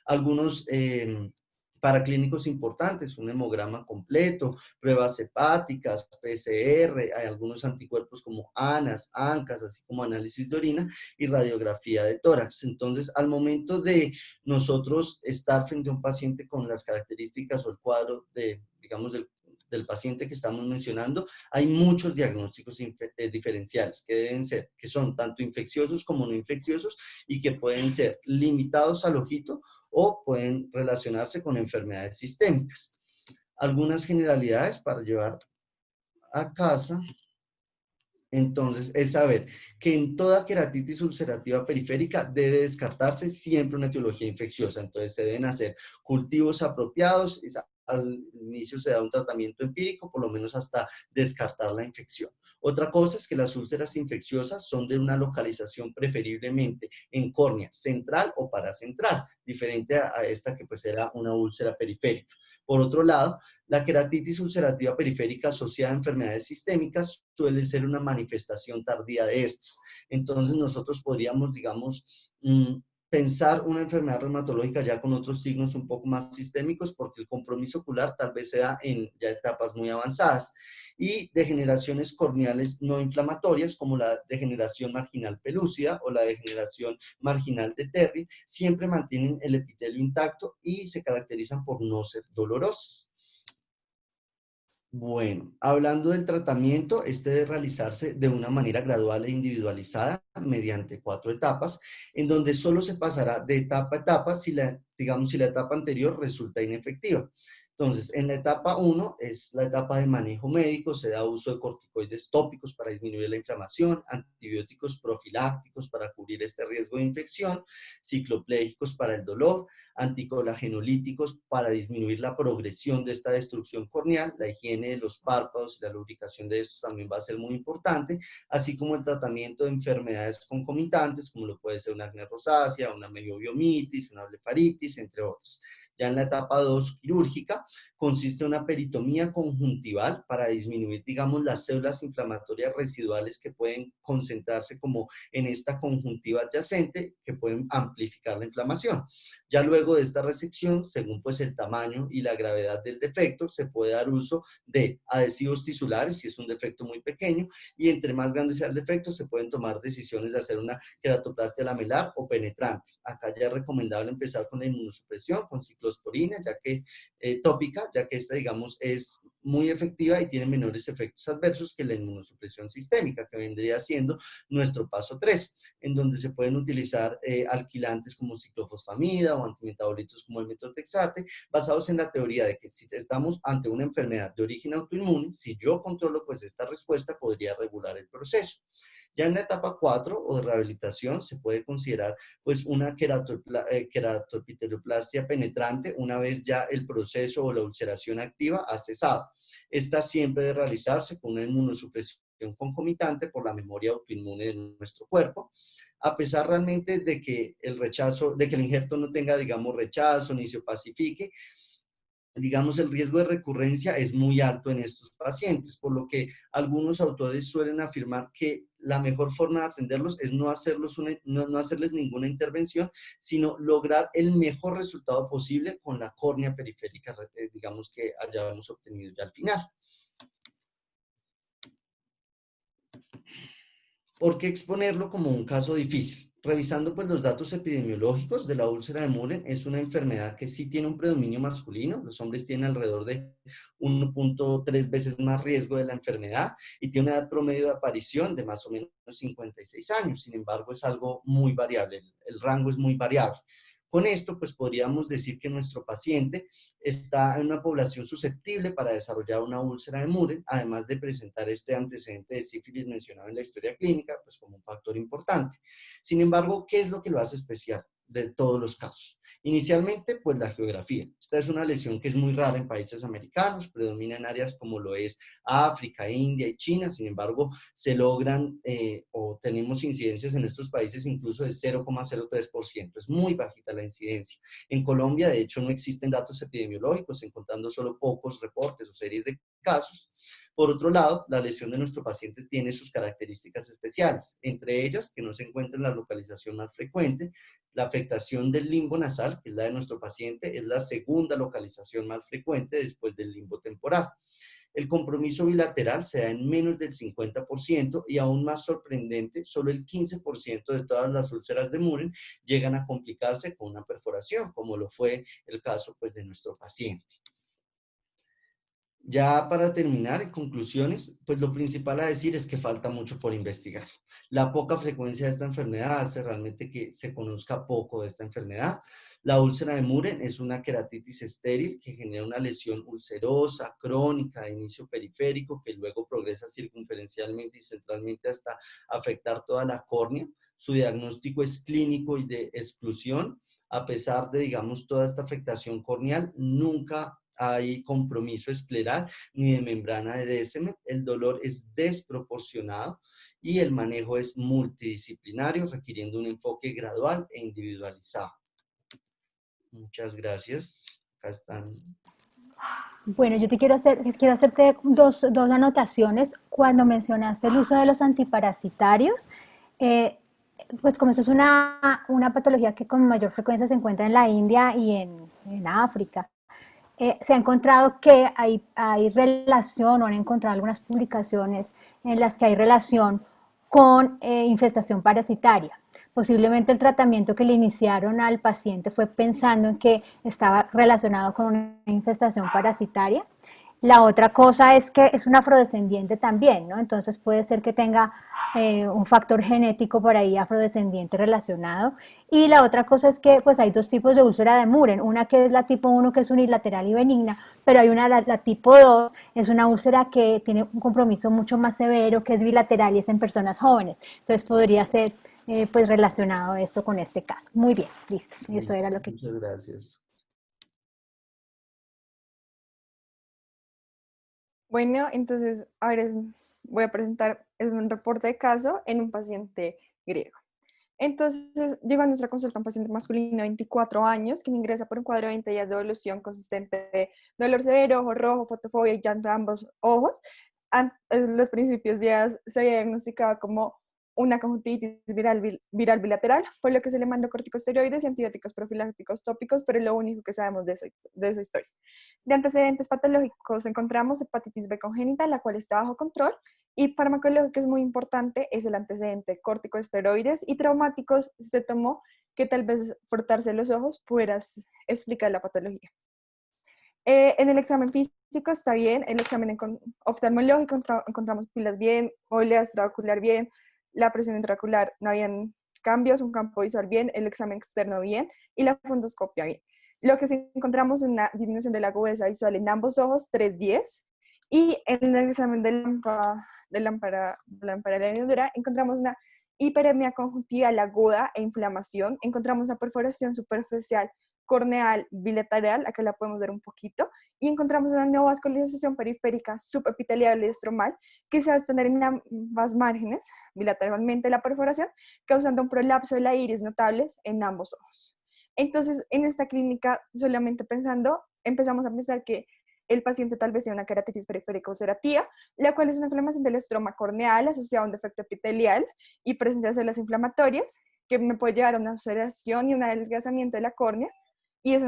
Algunos paraclínicos importantes: un hemograma completo, pruebas hepáticas, PCR, hay algunos anticuerpos como ANAS, ANCAS, así como análisis de orina y radiografía de tórax. Entonces, al momento de nosotros estar frente a un paciente con las características o el cuadro de, digamos, del paciente que estamos mencionando, hay muchos diagnósticos diferenciales que deben ser, que son tanto infecciosos como no infecciosos y que pueden ser limitados al ojito o pueden relacionarse con enfermedades sistémicas. Algunas generalidades para llevar a casa, entonces, es saber que en toda queratitis ulcerativa periférica debe descartarse siempre una etiología infecciosa. Entonces, se deben hacer cultivos apropiados. Al inicio se da un tratamiento empírico, por lo menos hasta descartar la infección. Otra cosa es que las úlceras infecciosas son de una localización preferiblemente en córnea central o paracentral, diferente a esta que pues era una úlcera periférica. Por otro lado, la queratitis ulcerativa periférica asociada a enfermedades sistémicas suele ser una manifestación tardía de estas. Entonces nosotros podríamos, digamos, pensar una enfermedad reumatológica ya con otros signos un poco más sistémicos, porque el compromiso ocular tal vez sea en ya etapas muy avanzadas. Y degeneraciones corneales no inflamatorias, como la degeneración marginal pelúcida o la degeneración marginal de Terry, siempre mantienen el epitelio intacto y se caracterizan por no ser dolorosas. Bueno, hablando del tratamiento, este debe realizarse de una manera gradual e individualizada mediante 4 etapas, en donde solo se pasará de etapa a etapa si la etapa anterior resulta inefectiva. Entonces, en la etapa 1 es la etapa de manejo médico, se da uso de corticoides tópicos para disminuir la inflamación, antibióticos profilácticos para cubrir este riesgo de infección, cicloplégicos para el dolor, anticolagenolíticos para disminuir la progresión de esta destrucción corneal. La higiene de los párpados y la lubricación de estos también va a ser muy importante, así como el tratamiento de enfermedades concomitantes, como lo puede ser una acné rosácea, una meiobiomitis, una blefaritis, entre otras. Ya en la etapa 2 quirúrgica, consiste en una peritomía conjuntival para disminuir, digamos, las células inflamatorias residuales que pueden concentrarse como en esta conjuntiva adyacente, que pueden amplificar la inflamación. Ya luego de esta resección, según pues el tamaño y la gravedad del defecto, se puede dar uso de adhesivos tisulares si es un defecto muy pequeño, y entre más grande sea el defecto, se pueden tomar decisiones de hacer una queratoplastia lamelar o penetrante. Acá ya es recomendable empezar con la inmunosupresión, con ciclo ciclosporina, tópica, ya que esta, digamos, es muy efectiva y tiene menores efectos adversos que la inmunosupresión sistémica, que vendría siendo nuestro paso 3, en donde se pueden utilizar alquilantes como ciclofosfamida o antimetabolitos como el metotrexate, basados en la teoría de que si estamos ante una enfermedad de origen autoinmune, si yo controlo pues esta respuesta, podría regular el proceso. Ya en la etapa 4 o de rehabilitación se puede considerar pues una queratoepiteloplastia penetrante una vez ya el proceso o la ulceración activa ha cesado. Esta siempre debe realizarse con una inmunosupresión concomitante por la memoria autoinmune de nuestro cuerpo, a pesar realmente de que el injerto no tenga, digamos, rechazo ni se opacifique. Digamos, el riesgo de recurrencia es muy alto en estos pacientes, por lo que algunos autores suelen afirmar que la mejor forma de atenderlos es no hacerles ninguna intervención, sino lograr el mejor resultado posible con la córnea periférica, digamos, que hayamos obtenido ya al final. ¿Por qué exponerlo como un caso difícil? Revisando pues los datos epidemiológicos de la úlcera de Mohren, es una enfermedad que sí tiene un predominio masculino. Los hombres tienen alrededor de 1.3 veces más riesgo de la enfermedad y tiene una edad promedio de aparición de más o menos 56 años. Sin embargo, es algo muy variable, el rango es muy variable. Con esto, pues podríamos decir que nuestro paciente está en una población susceptible para desarrollar una úlcera de Mohren, además de presentar este antecedente de sífilis mencionado en la historia clínica, pues como un factor importante. Sin embargo, ¿qué es lo que lo hace especial de todos los casos? Inicialmente, pues la geografía. Esta es una lesión que es muy rara en países americanos, predomina en áreas como lo es África, India y China. Sin embargo, se logran o tenemos incidencias en estos países incluso de 0,03%. Es muy bajita la incidencia. En Colombia, de hecho, no existen datos epidemiológicos, encontrando solo pocos reportes o series de casos. Por otro lado, la lesión de nuestro paciente tiene sus características especiales, entre ellas que no se encuentra en la localización más frecuente. La afectación del limbo nasal, que es la de nuestro paciente, es la segunda localización más frecuente después del limbo temporal. El compromiso bilateral se da en menos del 50% y aún más sorprendente, solo el 15% de todas las úlceras de Mohren llegan a complicarse con una perforación, como lo fue el caso pues, de nuestro paciente. Ya para terminar, en conclusiones, pues lo principal a decir es que falta mucho por investigar. La poca frecuencia de esta enfermedad hace realmente que se conozca poco de esta enfermedad. La úlcera de Mohren es una queratitis estéril que genera una lesión ulcerosa, crónica, de inicio periférico, que luego progresa circunferencialmente y centralmente hasta afectar toda la córnea. Su diagnóstico es clínico y de exclusión. A pesar de, digamos, toda esta afectación corneal, nunca hay compromiso escleral ni de membrana de Descemet. El dolor es desproporcionado y el manejo es multidisciplinario, requiriendo un enfoque gradual e individualizado. Muchas gracias. Acá están. Bueno, yo quiero hacerte dos anotaciones. Cuando mencionaste el uso de los antiparasitarios, pues como eso es una patología que con mayor frecuencia se encuentra en la India y en África, se ha encontrado que hay relación, o han encontrado algunas publicaciones en las que hay relación con infestación parasitaria. Posiblemente el tratamiento que le iniciaron al paciente fue pensando en que estaba relacionado con una infestación parasitaria. La otra cosa es que es un afrodescendiente también, ¿no? Entonces puede ser que tenga un factor genético por ahí afrodescendiente relacionado. Y la otra cosa es que pues hay dos tipos de úlcera de Mohren, una que es la tipo 1 que es unilateral y benigna, pero hay la tipo 2, es una úlcera que tiene un compromiso mucho más severo, que es bilateral y es en personas jóvenes. Entonces podría ser pues relacionado esto con este caso. Muy bien, listo. Eso era lo que... Muchas gracias. Bueno, entonces, a ver, voy a presentar un reporte de caso en un paciente griego. Entonces, llegó a nuestra consulta un paciente masculino de 24 años, que ingresa por un cuadro de 20 días de evolución consistente de dolor severo, ojo rojo, fotofobia y llanto de ambos ojos. En los principios días se había diagnosticado como una conjuntivitis viral bilateral, por lo que se le mandó corticosteroides y antibióticos profilácticos tópicos, pero es lo único que sabemos de esa historia. De antecedentes patológicos encontramos hepatitis B congénita, la cual está bajo control, y farmacológico es muy importante, es el antecedente corticosteroides, y traumáticos se tomó que tal vez frotarse los ojos pudiera explicar la patología. En el examen físico está bien, el examen oftalmológico encontramos pupilas bien, movilidad extraocular bien, la presión intraocular no habían cambios, un campo visual bien, el examen externo bien y la fundoscopia bien. Lo que sí encontramos es una disminución de la agudeza visual en ambos ojos, 3/10, y en el examen de lámpara de la hendiduras encontramos una hiperemia conjuntival aguda e inflamación, encontramos una perforación superficial corneal bilateral, acá la podemos ver un poquito, y encontramos una neovascularización periférica subepitelial y estromal que se va a extender en ambas márgenes, bilateralmente la perforación, causando un prolapso de la iris notables en ambos ojos. Entonces, en esta clínica, solamente pensando, empezamos a pensar que el paciente tal vez tiene una queratitis periférica ulcerativa, la cual es una inflamación del estroma corneal asociada a un defecto epitelial y presencia de células inflamatorias, que me puede llevar a una ulceración y un adelgazamiento de la córnea, y es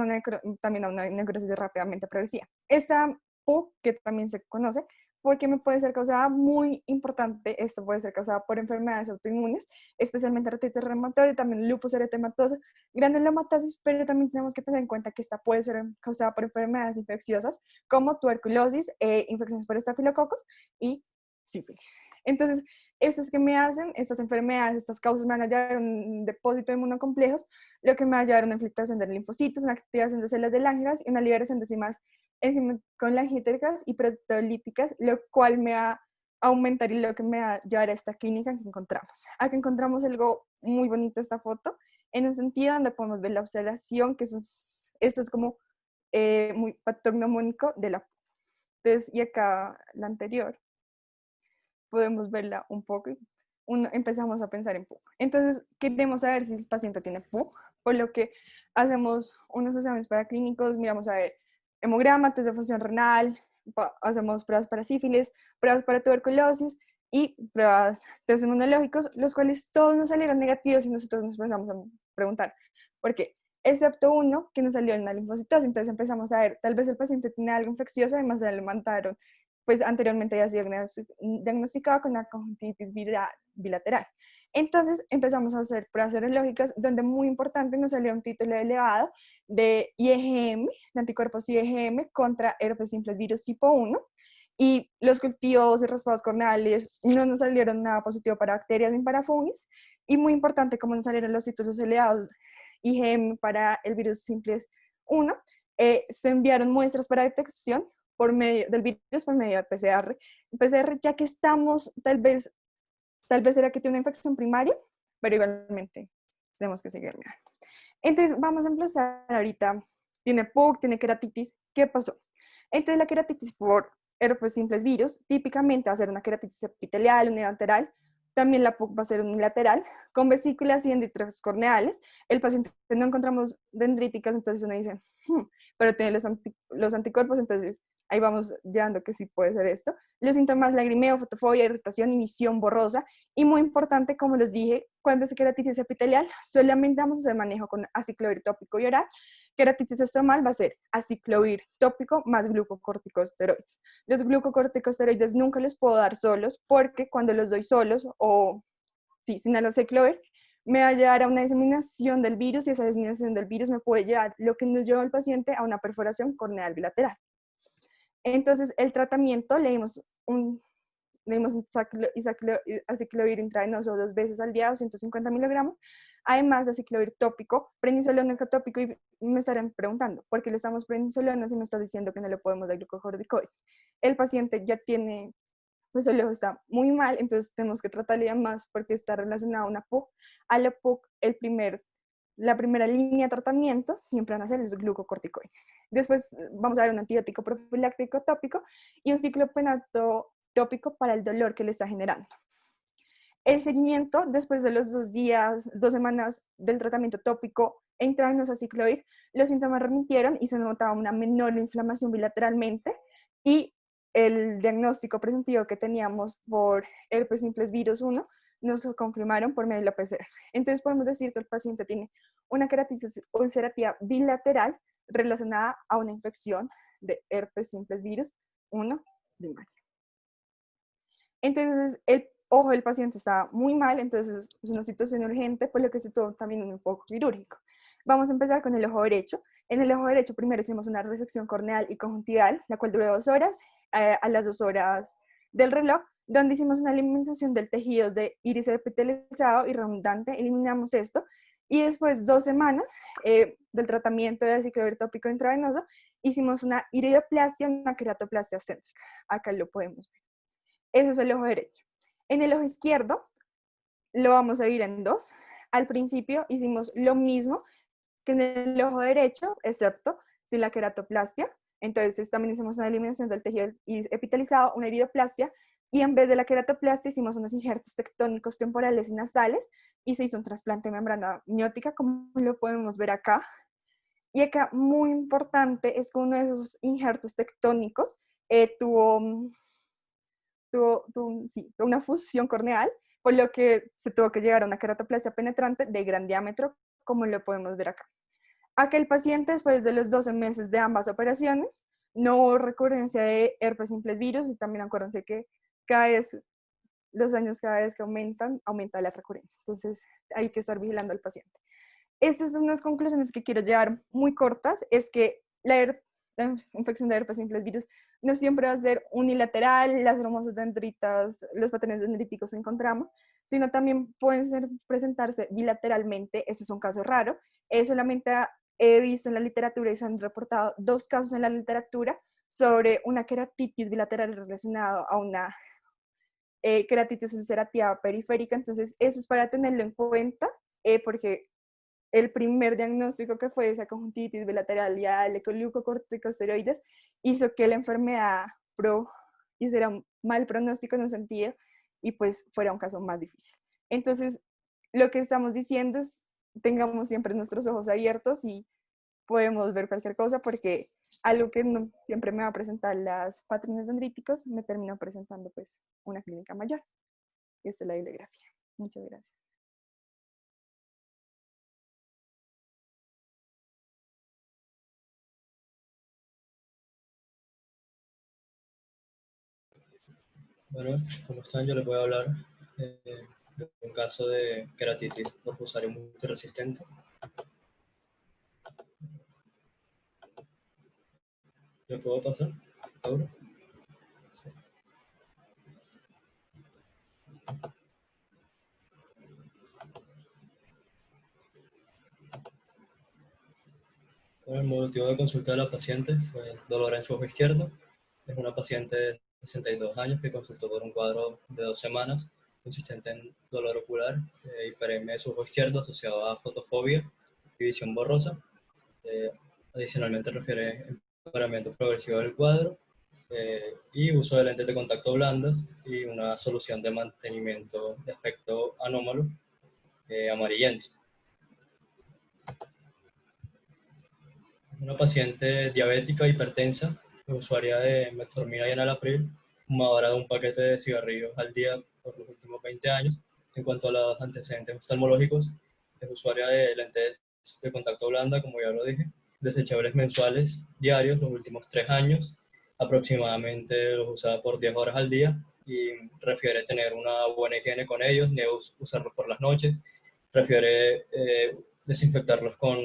también a una necrosis rápidamente progresiva. Esta PUC, que también se conoce, porque me puede ser causada muy importante, esto puede ser causada por enfermedades autoinmunes, especialmente artritis reumatoide, también lupus eritematoso, granulomatosis, pero también tenemos que tener en cuenta que esta puede ser causada por enfermedades infecciosas como tuberculosis, infecciones por estafilococos y sífilis. Entonces, estos que me hacen, estas enfermedades, estas causas me van a llevar a un depósito de inmunocomplejos, lo que me va a llevar a una infiltración de linfocitos, una activación de células de Langerhans y una liberación de enzimas colangitéricas y proteolíticas, lo cual me va a aumentar y lo que me va a llevar a esta clínica que encontramos. Aquí encontramos algo muy bonito, esta foto, en un sentido donde podemos ver la observación, que esto es como muy patognomónico de la. Entonces, y acá la anterior, podemos verla un poco y empezamos a pensar en PUC. Entonces, queremos saber si el paciente tiene PUC, por lo que hacemos unos exámenes paraclínicos, miramos a ver hemograma, test de función renal, hacemos pruebas para sífilis, pruebas para tuberculosis y pruebas test inmunológicos, los cuales todos nos salieron negativos y nosotros nos empezamos a preguntar por qué, excepto uno que nos salió en una linfocitosis. Entonces empezamos a ver, tal vez el paciente tiene algo infeccioso, además se le mandaron, pues anteriormente ya sido diagnosticado con una conjuntivitis bilateral. Entonces empezamos a hacer pruebas serológicas, donde muy importante nos salió un título elevado de IgM, de anticuerpos IgM contra herpes simplex virus tipo 1, y los cultivos y raspados corneales no nos salieron nada positivo para bacterias ni para fungis, y muy importante, como nos salieron los títulos elevados IgM para el virus simplex 1, se enviaron muestras para detección por medio del virus por medio de PCR, ya que estamos, tal vez era que tiene una infección primaria, pero igualmente tenemos que seguir mirando. Entonces, vamos a empezar ahorita. Tiene PUC, tiene queratitis. ¿Qué pasó? Entonces, la queratitis por herpes simplex virus, típicamente va a ser una queratitis epitelial, unilateral. También la PUC va a ser unilateral, con vesículas y dendritos corneales. El paciente no encontramos dendríticas, entonces uno dice, pero tiene los anticuerpos, entonces ahí vamos llevando que sí puede ser esto. Los síntomas: lagrimeo, fotofobia, irritación y visión borrosa. Y muy importante, como les dije, cuando es queratitis epitelial, solamente vamos a hacer manejo con aciclovir tópico y oral. Queratitis estromal va a ser aciclovir tópico más glucocorticosteroides. Los glucocorticosteroides nunca los puedo dar solos, porque cuando los doy solos, o sin el aciclovir, me va a llevar a una diseminación del virus, y esa diseminación del virus me puede llevar, lo que nos lleva al paciente, a una perforación corneal bilateral. Entonces, el tratamiento, le dimos aciclovir intravenoso 2 veces al día, 250 miligramos, además de aciclovir tópico, prednisolona tópico. Y me estarán preguntando, ¿por qué le estamos prednisolona si me estás diciendo que no le podemos dar glucocorticoides? El paciente ya tiene, pues el ojo está muy mal, entonces tenemos que tratarle ya más, porque está relacionado a una PUC. A la PUC, la primera línea de tratamiento siempre van a ser los glucocorticoides. Después vamos a ver un antibiótico profiláctico tópico y un ciclopenato tópico para el dolor que le está generando. El seguimiento, después de los 2 días, 2 semanas del tratamiento tópico e intravenoso aciclovir, los síntomas remitieron y se notaba una menor inflamación bilateralmente, y el diagnóstico presuntivo que teníamos por herpes simplex virus 1 nos confirmaron por medio de la PCR. Entonces podemos decir que el paciente tiene una queratitis ulcerativa bilateral relacionada a una infección de herpes simplex virus 1 primario. Entonces el ojo del paciente está muy mal, entonces es una situación urgente, por lo que se tuvo también un poco quirúrgico. Vamos a empezar con el ojo derecho. En el ojo derecho primero hicimos una resección corneal y conjuntival, la cual duró 2 horas, a las 2 horas del reloj, donde hicimos una eliminación del tejido de iris epitelializado y redundante, eliminamos esto, y después 2 semanas del tratamiento de ciclovir tópico intravenoso, hicimos una iridoplastia, una queratoplastia céntrica. Acá lo podemos ver. Eso es el ojo derecho. En el ojo izquierdo lo vamos a dividir en 2. Al principio hicimos lo mismo que en el ojo derecho, excepto sin la queratoplastia. Entonces también hicimos una eliminación del tejido epitelializado, una iridoplastia, y en vez de la queratoplastia hicimos unos injertos tectónicos temporales y nasales, y se hizo un trasplante de membrana amniótica, como lo podemos ver acá. Y acá, muy importante, es que uno de esos injertos tectónicos tuvo una fusión corneal, por lo que se tuvo que llegar a una queratoplastia penetrante de gran diámetro, como lo podemos ver acá. Aquel paciente, después de los 12 meses de ambas operaciones, no hubo recurrencia de herpes simplex virus, y también acuérdense que cada vez, los años cada vez que aumentan, aumenta la recurrencia. Entonces hay que estar vigilando al paciente. Estas son unas conclusiones que quiero llevar muy cortas, es que la infección de herpes simplex virus no siempre va a ser unilateral, las romosas dendritas, los patrones dendríticos que encontramos, sino también pueden presentarse bilateralmente. Ese es un caso raro. Solamente he visto en la literatura y se han reportado 2 casos en la literatura sobre una queratitis bilateral relacionada a una queratitis ulcerativa periférica. Entonces eso es para tenerlo en cuenta, porque el primer diagnóstico que fue esa conjuntivitis bilateral y el glucocorticosteroides hizo que la enfermedad hiciera un mal pronóstico en un sentido y pues fuera un caso más difícil. Entonces, lo que estamos diciendo es tengamos siempre nuestros ojos abiertos y podemos ver cualquier cosa, porque algo que no siempre me va a presentar las patrones dendríticos me termina presentando pues una clínica mayor. Esta es la bibliografía. Muchas gracias. Bueno, ¿cómo están? Yo les voy a hablar de un caso de queratitis por fusario multiresistente. ¿Le puedo pasar, Laura? Sí. Bueno, el motivo de consulta de la paciente fue dolor en su ojo izquierdo. Es una paciente de 62 años que consultó por un cuadro de 2 semanas consistente en dolor ocular, hiperemia de su ojo izquierdo asociado a fotofobia y visión borrosa. Adicionalmente refiere empeoramiento progresivo del cuadro y uso de lentes de contacto blandas y una solución de mantenimiento de aspecto anómalo amarillento. Una paciente diabética hipertensa, usuaria de metformina y enalapril, fumadora de un paquete de cigarrillos al día por los últimos 20 años. En cuanto a los antecedentes oftalmológicos, es usuaria de lentes de contacto blanda, como ya lo dije, desechables mensuales diarios los últimos 3 años, aproximadamente los usa por 10 horas al día y refiere tener una buena higiene con ellos, ni usarlos por las noches, prefiere desinfectarlos con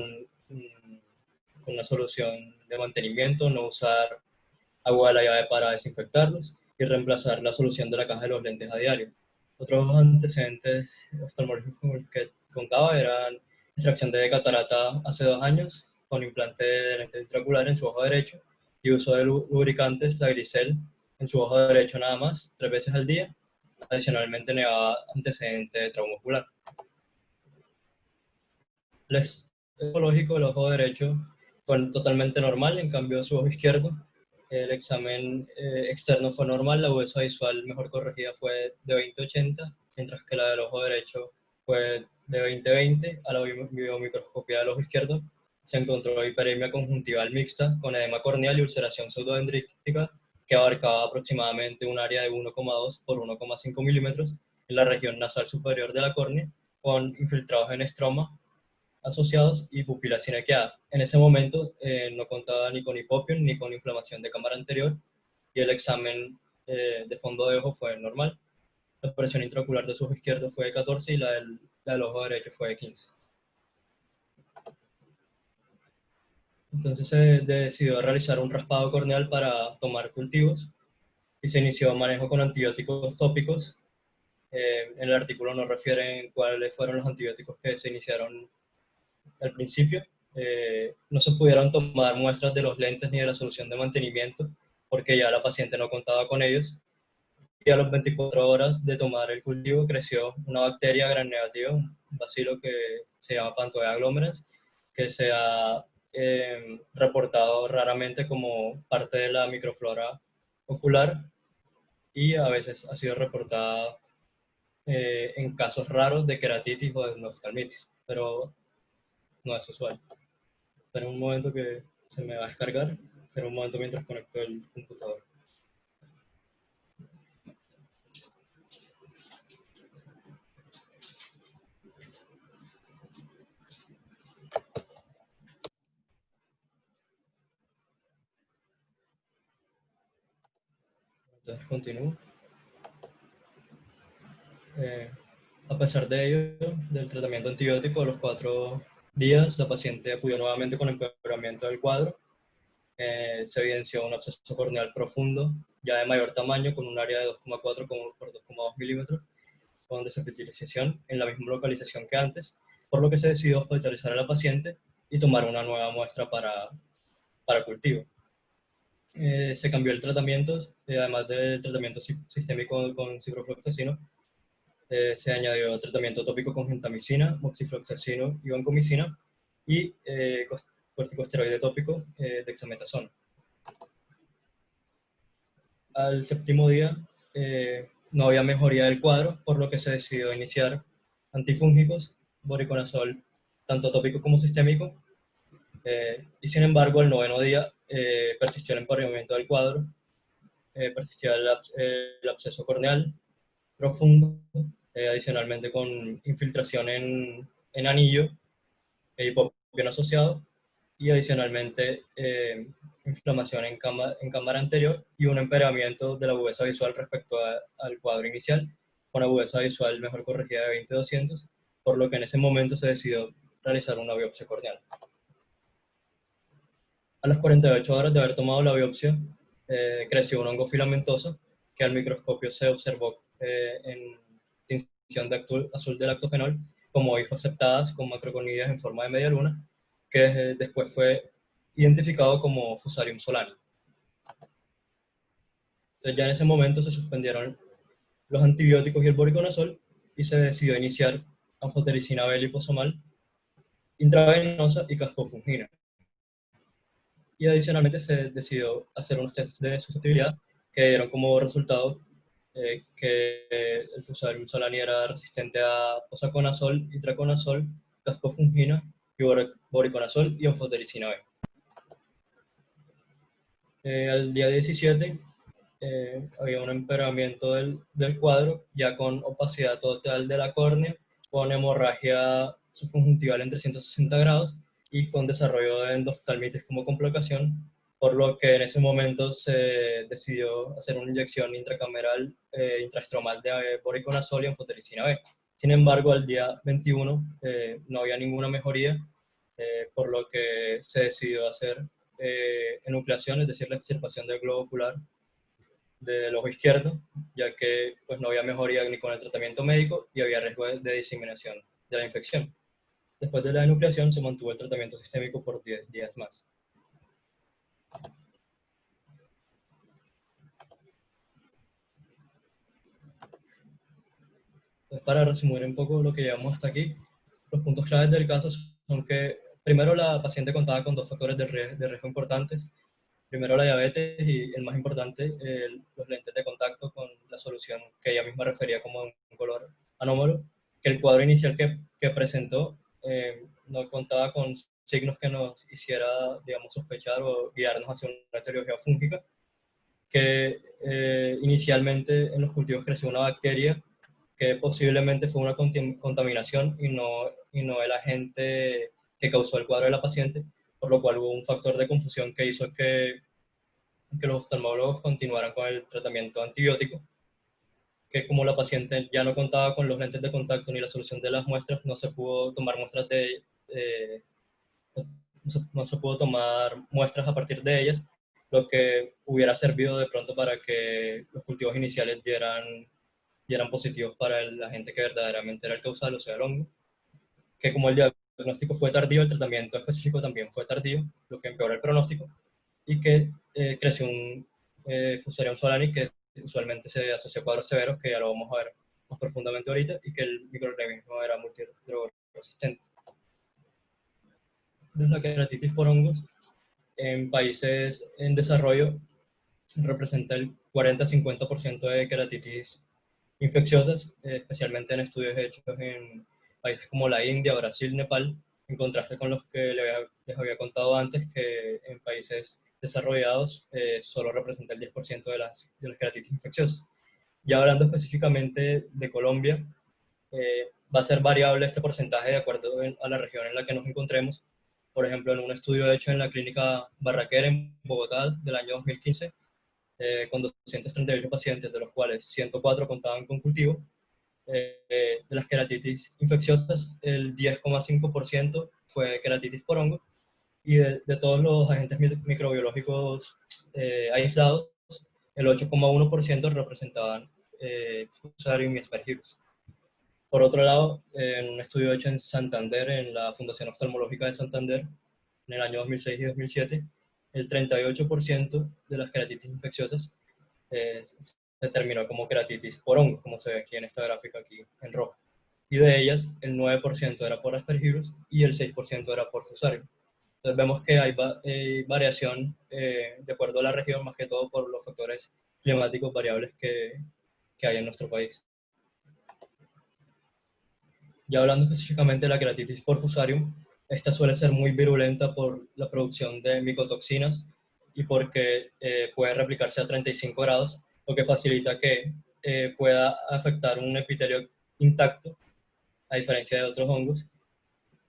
una solución de mantenimiento, no usar agua de la llave para desinfectarlos y reemplazar la solución de la caja de los lentes a diario. Otros antecedentes oftalmológicos que contaba eran extracción de catarata hace 2 años con implante de lente intraocular en su ojo derecho y uso de lubricantes, la grisel, en su ojo derecho nada más, 3 veces al día. Adicionalmente negaba antecedente de trauma ocular. El ecológico del ojo derecho fue totalmente normal, en cambio su ojo izquierdo, el examen externo fue normal, la agudeza visual mejor corregida fue de 20/80, mientras que la del ojo derecho fue de 20/20. A la biomicroscopía del ojo izquierdo se encontró hiperemia conjuntival mixta con edema corneal y ulceración pseudodendrítica que abarcaba aproximadamente un área de 1,2 por 1,5 milímetros en la región nasal superior de la córnea, con infiltrados en estroma asociados y pupila sinequeada. En ese momento no contaba ni con hipopión ni con inflamación de cámara anterior, y el examen de fondo de ojo fue normal. La presión intraocular de su ojo izquierdo fue de 14 y la del ojo derecho fue de 15. Entonces se decidió realizar un raspado corneal para tomar cultivos y se inició manejo con antibióticos tópicos. En el artículo nos refieren cuáles fueron los antibióticos que se iniciaron al principio. No se pudieron tomar muestras de los lentes ni de la solución de mantenimiento porque ya la paciente no contaba con ellos. Y a las 24 horas de tomar el cultivo creció una bacteria gram negativa, un bacilo que se llama Panthoea aglomerans, que se ha reportado raramente como parte de la microflora ocular y a veces ha sido reportada en casos raros de queratitis o de endoftalmitis, pero no es usual. Espera un momento que se me va a descargar. Espera un momento mientras conecto el computador. Entonces continúo. A pesar de ello, del tratamiento antibiótico, a los 4 días, la paciente acudió nuevamente con empeoramiento del cuadro. Se evidenció un absceso corneal profundo, ya de mayor tamaño, con un área de 2,4 por 2,2 milímetros, con desepitelización en la misma localización que antes, por lo que se decidió hospitalizar a la paciente y tomar una nueva muestra para cultivo. Se cambió el tratamiento, además del tratamiento sistémico con ciprofloxacino, se añadió tratamiento tópico con gentamicina, moxifloxacino y vancomicina, y corticosteroide tópico, dexametasona. Al 7º día no había mejoría del cuadro, por lo que se decidió iniciar antifúngicos, voriconazol, tanto tópico como sistémico, y sin embargo al 9º día persistió el empeoramiento del cuadro, persistía el absceso corneal profundo, adicionalmente con infiltración en anillo e hipopión asociado, y adicionalmente inflamación en cámara anterior y un empeoramiento de la agudeza visual respecto al cuadro inicial, con agudeza visual mejor corregida de 20-200, por lo que en ese momento se decidió realizar una biopsia corneal. A las 48 horas de haber tomado la biopsia, creció un hongo filamentoso que al microscopio se observó en tinción de azul de lactofenol como hifas septadas con macroconidias en forma de media luna, que después fue identificado como Fusarium solani. Entonces ya en ese momento se suspendieron los antibióticos y el voriconazol y se decidió iniciar anfotericina B liposomal intravenosa y caspofungina. Y adicionalmente se decidió hacer unos tests de susceptibilidad que dieron como resultado que el Fusarium solani era resistente a osaconazol, itraconazol, caspofungina, y voriconazol y anfotericina B. Al día 17 había un empeoramiento del cuadro, ya con opacidad total de la córnea, con hemorragia subconjuntival en 360 grados y con desarrollo de endoftalmitis como complicación, por lo que en ese momento se decidió hacer una inyección intracameral intraestromal de voriconazol y anfotericina B. Sin embargo, al día 21 no había ninguna mejoría, por lo que se decidió hacer enucleación, es decir, la extirpación del globo ocular del ojo izquierdo, ya que pues, no había mejoría ni con el tratamiento médico y había riesgo de diseminación de la infección. Después de la enucleación se mantuvo el tratamiento sistémico por 10 días más. Pues para resumir un poco lo que llevamos hasta aquí, los puntos claves del caso son que primero la paciente contaba con 2 factores de riesgo importantes. Primero la diabetes y el más importante, los lentes de contacto con la solución que ella misma refería como un color anómalo, que el cuadro inicial que presentó no contaba con signos que nos hiciera, digamos, sospechar o guiarnos hacia una etiología fúngica, que inicialmente en los cultivos creció una bacteria que posiblemente fue una contaminación y no el agente que causó el cuadro de la paciente, por lo cual hubo un factor de confusión que hizo que los oftalmólogos continuaran con el tratamiento antibiótico, que como la paciente ya no contaba con los lentes de contacto ni la solución de las muestras, no se pudo tomar muestras no se pudo tomar muestras a partir de ellas, lo que hubiera servido de pronto para que los cultivos iniciales dieran positivos para el agente que verdaderamente era el causal, o sea, el hongo, que como el diagnóstico fue tardío, el tratamiento específico también fue tardío, lo que empeoró el pronóstico, y que creció un Fusarium solani que usualmente se asocia a cuadros severos, que ya lo vamos a ver más profundamente ahorita, y que el microorganismo era multidrogoresistente. La queratitis por hongos en países en desarrollo representa el 40-50% de queratitis infecciosas, especialmente en estudios hechos en países como la India, Brasil, Nepal, en contraste con los que les había contado antes, que en países desarrollados solo representa el 10% de las queratitis infecciosas. Ya hablando específicamente de Colombia, va a ser variable este porcentaje de acuerdo a la región en la que nos encontremos. Por ejemplo, en un estudio hecho en la clínica Barraquer en Bogotá del año 2015, con 238 pacientes, de los cuales 104 contaban con cultivo, de las queratitis infecciosas, el 10,5% fue queratitis por hongo, y de todos los agentes microbiológicos aislados, el 8,1% representaban Fusarium y Aspergillus. Por otro lado, en un estudio hecho en Santander, en la Fundación Oftalmológica de Santander, en el año 2006 y 2007, el 38% de las queratitis infecciosas se determinó como queratitis por hongo, como se ve aquí en esta gráfica aquí en rojo. Y de ellas, el 9% era por Aspergillus y el 6% era por Fusarium. Entonces vemos que hay variación de acuerdo a la región, más que todo por los factores climáticos variables que hay en nuestro país. Ya hablando específicamente de la queratitis por Fusarium, esta suele ser muy virulenta por la producción de micotoxinas y porque puede replicarse a 35 grados, lo que facilita que pueda afectar un epitelio intacto, a diferencia de otros hongos,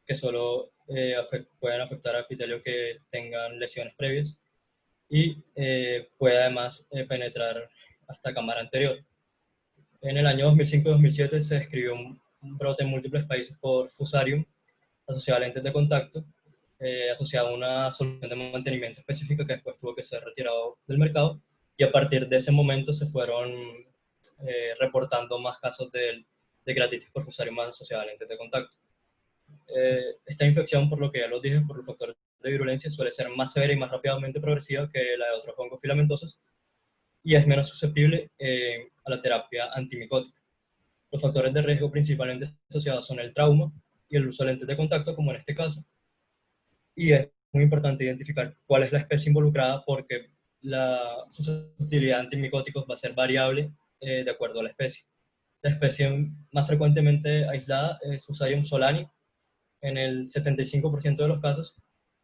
que solo pueden afectar a epitelios que tengan lesiones previas, y puede además penetrar hasta cámara anterior. En el año 2005-2007 se describió un brote en múltiples países por Fusarium asociado a lentes de contacto, asociado a una solución de mantenimiento específica que después tuvo que ser retirado del mercado, y a partir de ese momento se fueron reportando más casos de queratitis por Fusarium más asociada a lentes de contacto. Esta infección, por lo que ya lo dije, por los factores de virulencia, suele ser más severa y más rápidamente progresiva que la de otros hongos filamentosos, y es menos susceptible a la terapia antimicótica. Los factores de riesgo principalmente asociados son el trauma y el uso de lentes de contacto, como en este caso, y es muy importante identificar cuál es la especie involucrada, porque la susceptibilidad a antimicóticos va a ser variable de acuerdo a la especie. La especie más frecuentemente aislada es Fusarium solani, en el 75% de los casos,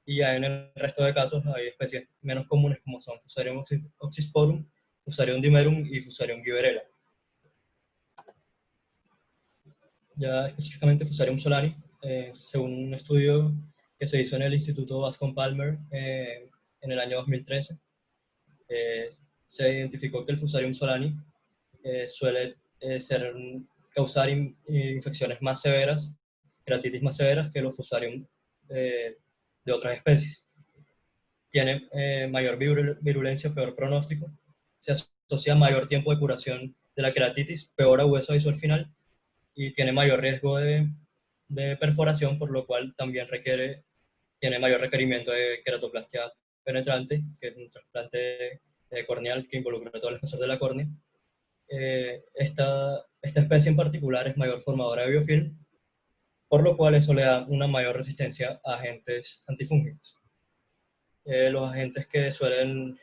y ya en el resto de casos hay especies menos comunes como son Fusarium oxysporum, Fusarium dimerum y Fusarium gibberella. Ya específicamente Fusarium solani, según un estudio que se hizo en el Instituto Bascom Palmer en el año 2013, se identificó que el Fusarium solani suele causar infecciones más severas, queratitis más severas que los Fusarium de otras especies. Tiene mayor virulencia, peor pronóstico, se asocia a mayor tiempo de curación de la queratitis, peor agudeza visual final, y tiene mayor riesgo de perforación, por lo cual también tiene mayor requerimiento de queratoplastia penetrante, que es un trasplante corneal que involucra todo el espesor de la córnea. Esta especie en particular es mayor formadora de biofilm, por lo cual eso le da una mayor resistencia a agentes antifúngicos. Los agentes que suelen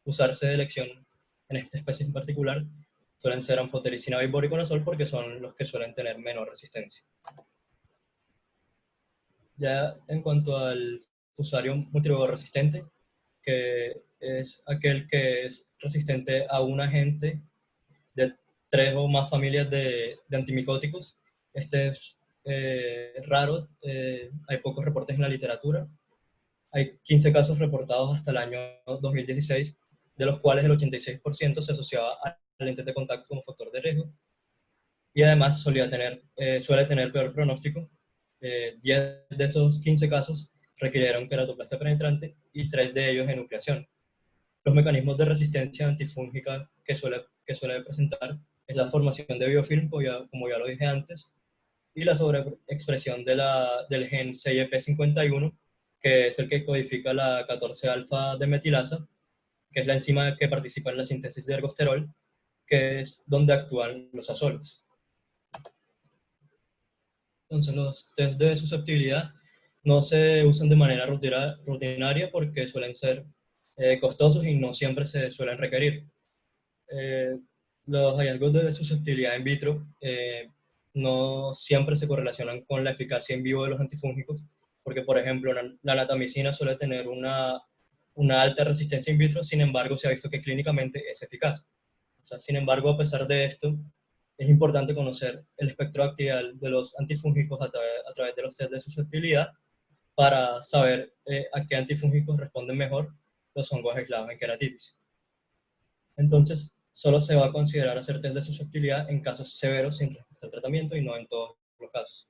usarse de elección en esta especie en particular suelen ser anfotericina y voriconazol, porque son los que suelen tener menor resistencia. Ya en cuanto al Fusarium multidrogoresistente, que es aquel que es resistente a un agente 3 o más familias de antimicóticos. Este es raro, hay pocos reportes en la literatura. Hay 15 casos reportados hasta el año 2016, de los cuales el 86% se asociaba a lentes de contacto como factor de riesgo. Y además suele tener peor pronóstico. 10 de esos 15 casos requirieron queratoplastia penetrante y 3 de ellos enucleación. Los mecanismos de resistencia antifúngica que suele presentar es la formación de biofilm, como ya lo dije antes, y la sobreexpresión del gen CYP51, que es el que codifica la 14-alfa de metilasa, que es la enzima que participa en la síntesis de ergosterol, que es donde actúan los azoles. Entonces, los test de susceptibilidad no se usan de manera rutinaria porque suelen ser costosos y no siempre se suelen requerir. Los hallazgos de susceptibilidad in vitro no siempre se correlacionan con la eficacia en vivo de los antifúngicos, porque, por ejemplo, la natamicina suele tener una alta resistencia in vitro, sin embargo, se ha visto que clínicamente es eficaz. O sea, sin embargo, a pesar de esto, es importante conocer el espectro de actividad de los antifúngicos a través de los test de susceptibilidad para saber a qué antifúngicos responden mejor los hongos aislados en queratitis. Entonces, solo se va a considerar hacer test de susceptibilidad en casos severos sin respuesta al tratamiento y no en todos los casos.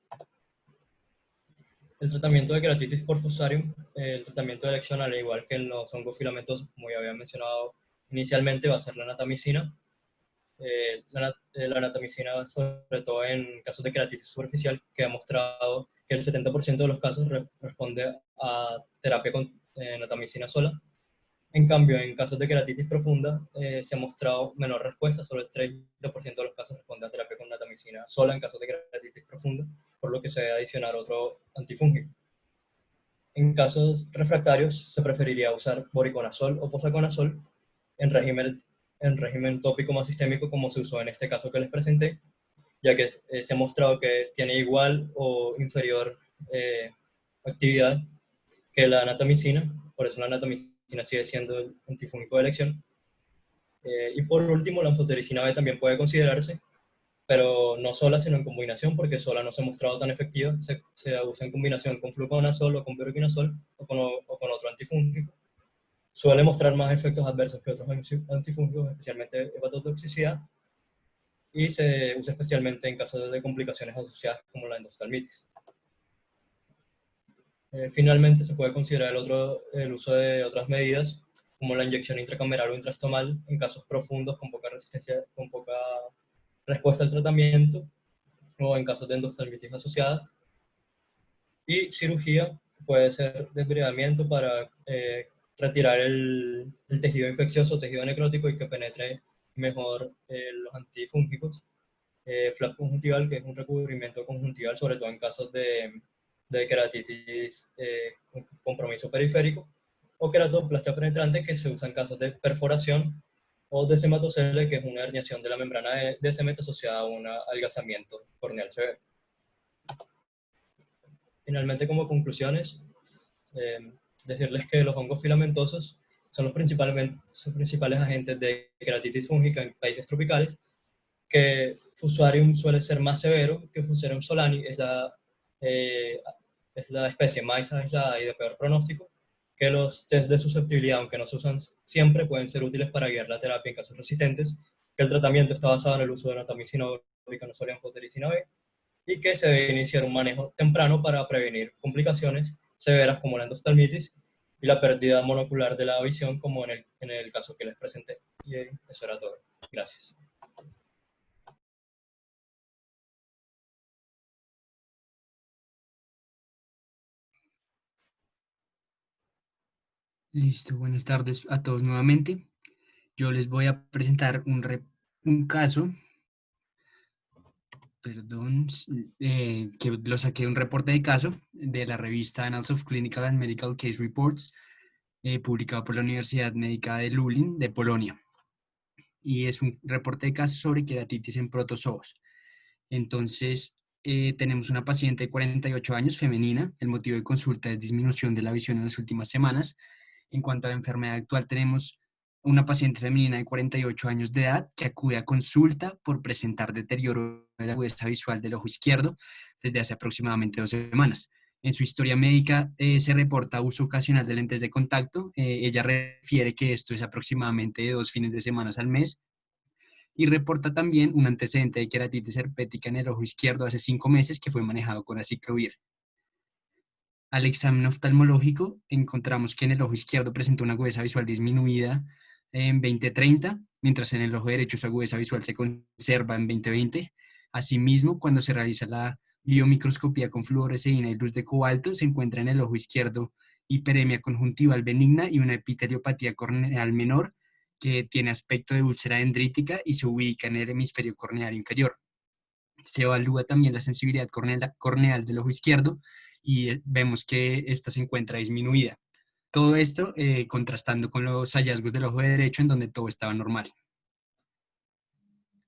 El tratamiento de queratitis por Fusarium, el tratamiento de elección, al igual que en los hongos filamentosos, como ya había mencionado inicialmente, va a ser la natamicina. La natamicina, sobre todo en casos de queratitis superficial, que ha mostrado que el 70% de los casos responde a terapia con natamicina sola. En cambio, en casos de queratitis profunda, se ha mostrado menor respuesta, solo el 30% de los casos responde a terapia con natamicina sola en casos de queratitis profunda, por lo que se debe adicionar otro antifúngico. En casos refractarios, se preferiría usar voriconazol o posaconazol en régimen tópico más sistémico, como se usó en este caso que les presenté, ya que se ha mostrado que tiene igual o inferior actividad que la natamicina, por eso la natamicina sigue siendo el antifúngico de elección. Y por último, la anfotericina B también puede considerarse, pero no sola, sino en combinación, porque sola no se ha mostrado tan efectiva. Se usa en combinación con fluconazol o con voriconazol o con otro antifúngico. Suele mostrar más efectos adversos que otros antifúngicos, especialmente hepatotoxicidad, y se usa especialmente en casos de complicaciones asociadas como la endoftalmitis. Finalmente, se puede considerar el uso de otras medidas, como la inyección intracameral o intrastomal en casos profundos con poca respuesta al tratamiento, o en casos de endoftalmitis asociada. Y cirugía puede ser desbridamiento para retirar el tejido infeccioso o tejido necrótico y que penetre mejor los antifúngicos. Flap conjuntival, que es un recubrimiento conjuntival, sobre todo en casos de queratitis con compromiso periférico, o queratoplastia penetrante, que se usa en casos de perforación, o de cematocele, que es una herniación de la membrana de cemento asociada a un adelgazamiento corneal severo. Finalmente, como conclusiones, decirles que los hongos filamentosos son los principales agentes de queratitis fúngica en países tropicales, que Fusarium suele ser más severo, que Fusarium solani es la especie más aislada y de peor pronóstico, que los test de susceptibilidad, aunque no se usan siempre, pueden ser útiles para guiar la terapia en casos resistentes, que el tratamiento está basado en el uso de natamicina o voriconazol y anfotericina B, y que se debe iniciar un manejo temprano para prevenir complicaciones severas como la endoftalmitis y la pérdida monocular de la visión, como en el caso que les presenté. Y eso era todo. Gracias. Listo, buenas tardes a todos nuevamente. Yo les voy a presentar un caso, perdón, que lo saqué de un reporte de caso de la revista Annals of Clinical and Medical Case Reports, publicado por la Universidad Médica de Lublin, de Polonia. Y es un reporte de caso sobre queratitis en protozoos. Entonces, tenemos una paciente de 48 años, femenina. El motivo de consulta es disminución de la visión en las últimas semanas. En cuanto a la enfermedad actual, tenemos una paciente femenina de 48 años de edad que acude a consulta por presentar deterioro de la agudeza visual del ojo izquierdo desde hace aproximadamente 2 semanas. En su historia médica se reporta uso ocasional de lentes de contacto. Ella refiere que esto es aproximadamente de 2 fines de semana al mes y reporta también un antecedente de queratitis herpética en el ojo izquierdo hace 5 meses que fue manejado con aciclovir. Al examen oftalmológico encontramos que en el ojo izquierdo presenta una agudeza visual disminuida en 20/30, mientras en el ojo derecho su agudeza visual se conserva en 20/20. Asimismo, cuando se realiza la biomicroscopía con fluoresceína y luz de cobalto, se encuentra en el ojo izquierdo hiperemia conjuntival benigna y una epiteliopatía corneal menor que tiene aspecto de úlcera dendrítica y se ubica en el hemisferio corneal inferior. Se evalúa también la sensibilidad corneal del ojo izquierdo y vemos que esta se encuentra disminuida. Todo esto contrastando con los hallazgos del ojo derecho en donde todo estaba normal.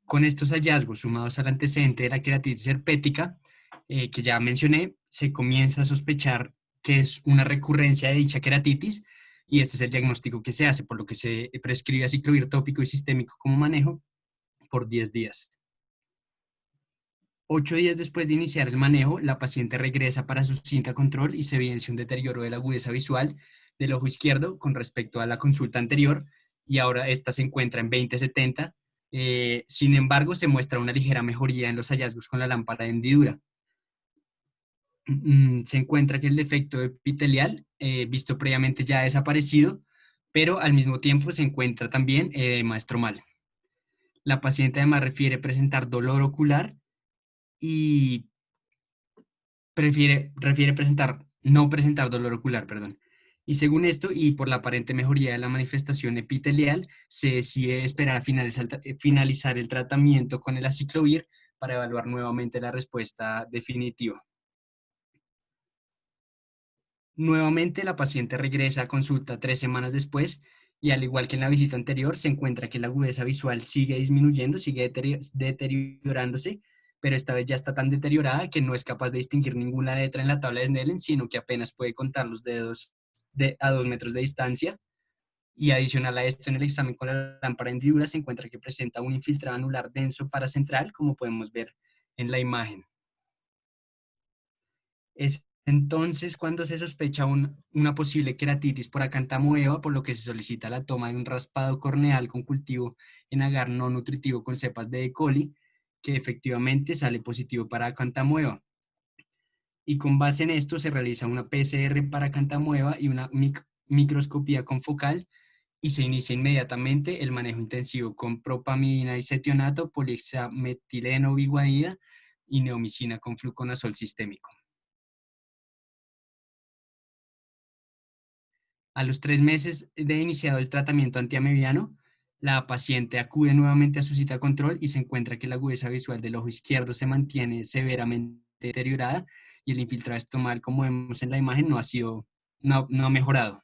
Con estos hallazgos sumados al antecedente de la queratitis herpética, que ya mencioné, se comienza a sospechar que es una recurrencia de dicha queratitis y este es el diagnóstico que se hace, por lo que se prescribe aciclovir tópico y sistémico como manejo por 10 días. 8 días después de iniciar el manejo, la paciente regresa para su cinta control y se evidencia un deterioro de la agudeza visual del ojo izquierdo con respecto a la consulta anterior y ahora esta se encuentra en 20/70. Sin embargo, se muestra una ligera mejoría en los hallazgos con la lámpara de hendidura. Se encuentra que el defecto epitelial, visto previamente, ya ha desaparecido, pero al mismo tiempo se encuentra también edema estromal. La paciente además refiere presentar dolor ocular y refiere no presentar dolor ocular, perdón. Y según esto, y por la aparente mejoría de la manifestación epitelial, se decide esperar a finalizar el tratamiento con el aciclovir para evaluar nuevamente la respuesta definitiva. Nuevamente, la paciente regresa a consulta 3 semanas después y al igual que en la visita anterior, se encuentra que la agudeza visual sigue disminuyendo, sigue deteriorándose, pero esta vez ya está tan deteriorada que no es capaz de distinguir ninguna letra en la tabla de Snellen, sino que apenas puede contar los dedos a 2 metros de distancia. Y adicional a esto, en el examen con la lámpara de hendidura se encuentra que presenta un infiltrado anular denso paracentral, como podemos ver en la imagen. Es entonces cuando se sospecha una posible queratitis por acantamoeba, por lo que se solicita la toma de un raspado corneal con cultivo en agar no nutritivo con cepas de E. coli, que efectivamente sale positivo para acantamoeba. Y con base en esto se realiza una PCR para acantamoeba y una microscopía confocal y se inicia inmediatamente el manejo intensivo con propamidina y cetionato, polihexametileno biguanida y neomicina con fluconazol sistémico. A los 3 meses de iniciado el tratamiento antiamebiano, la paciente acude nuevamente a su cita control y se encuentra que la agudeza visual del ojo izquierdo se mantiene severamente deteriorada y el infiltrado estomal, como vemos en la imagen, no ha mejorado.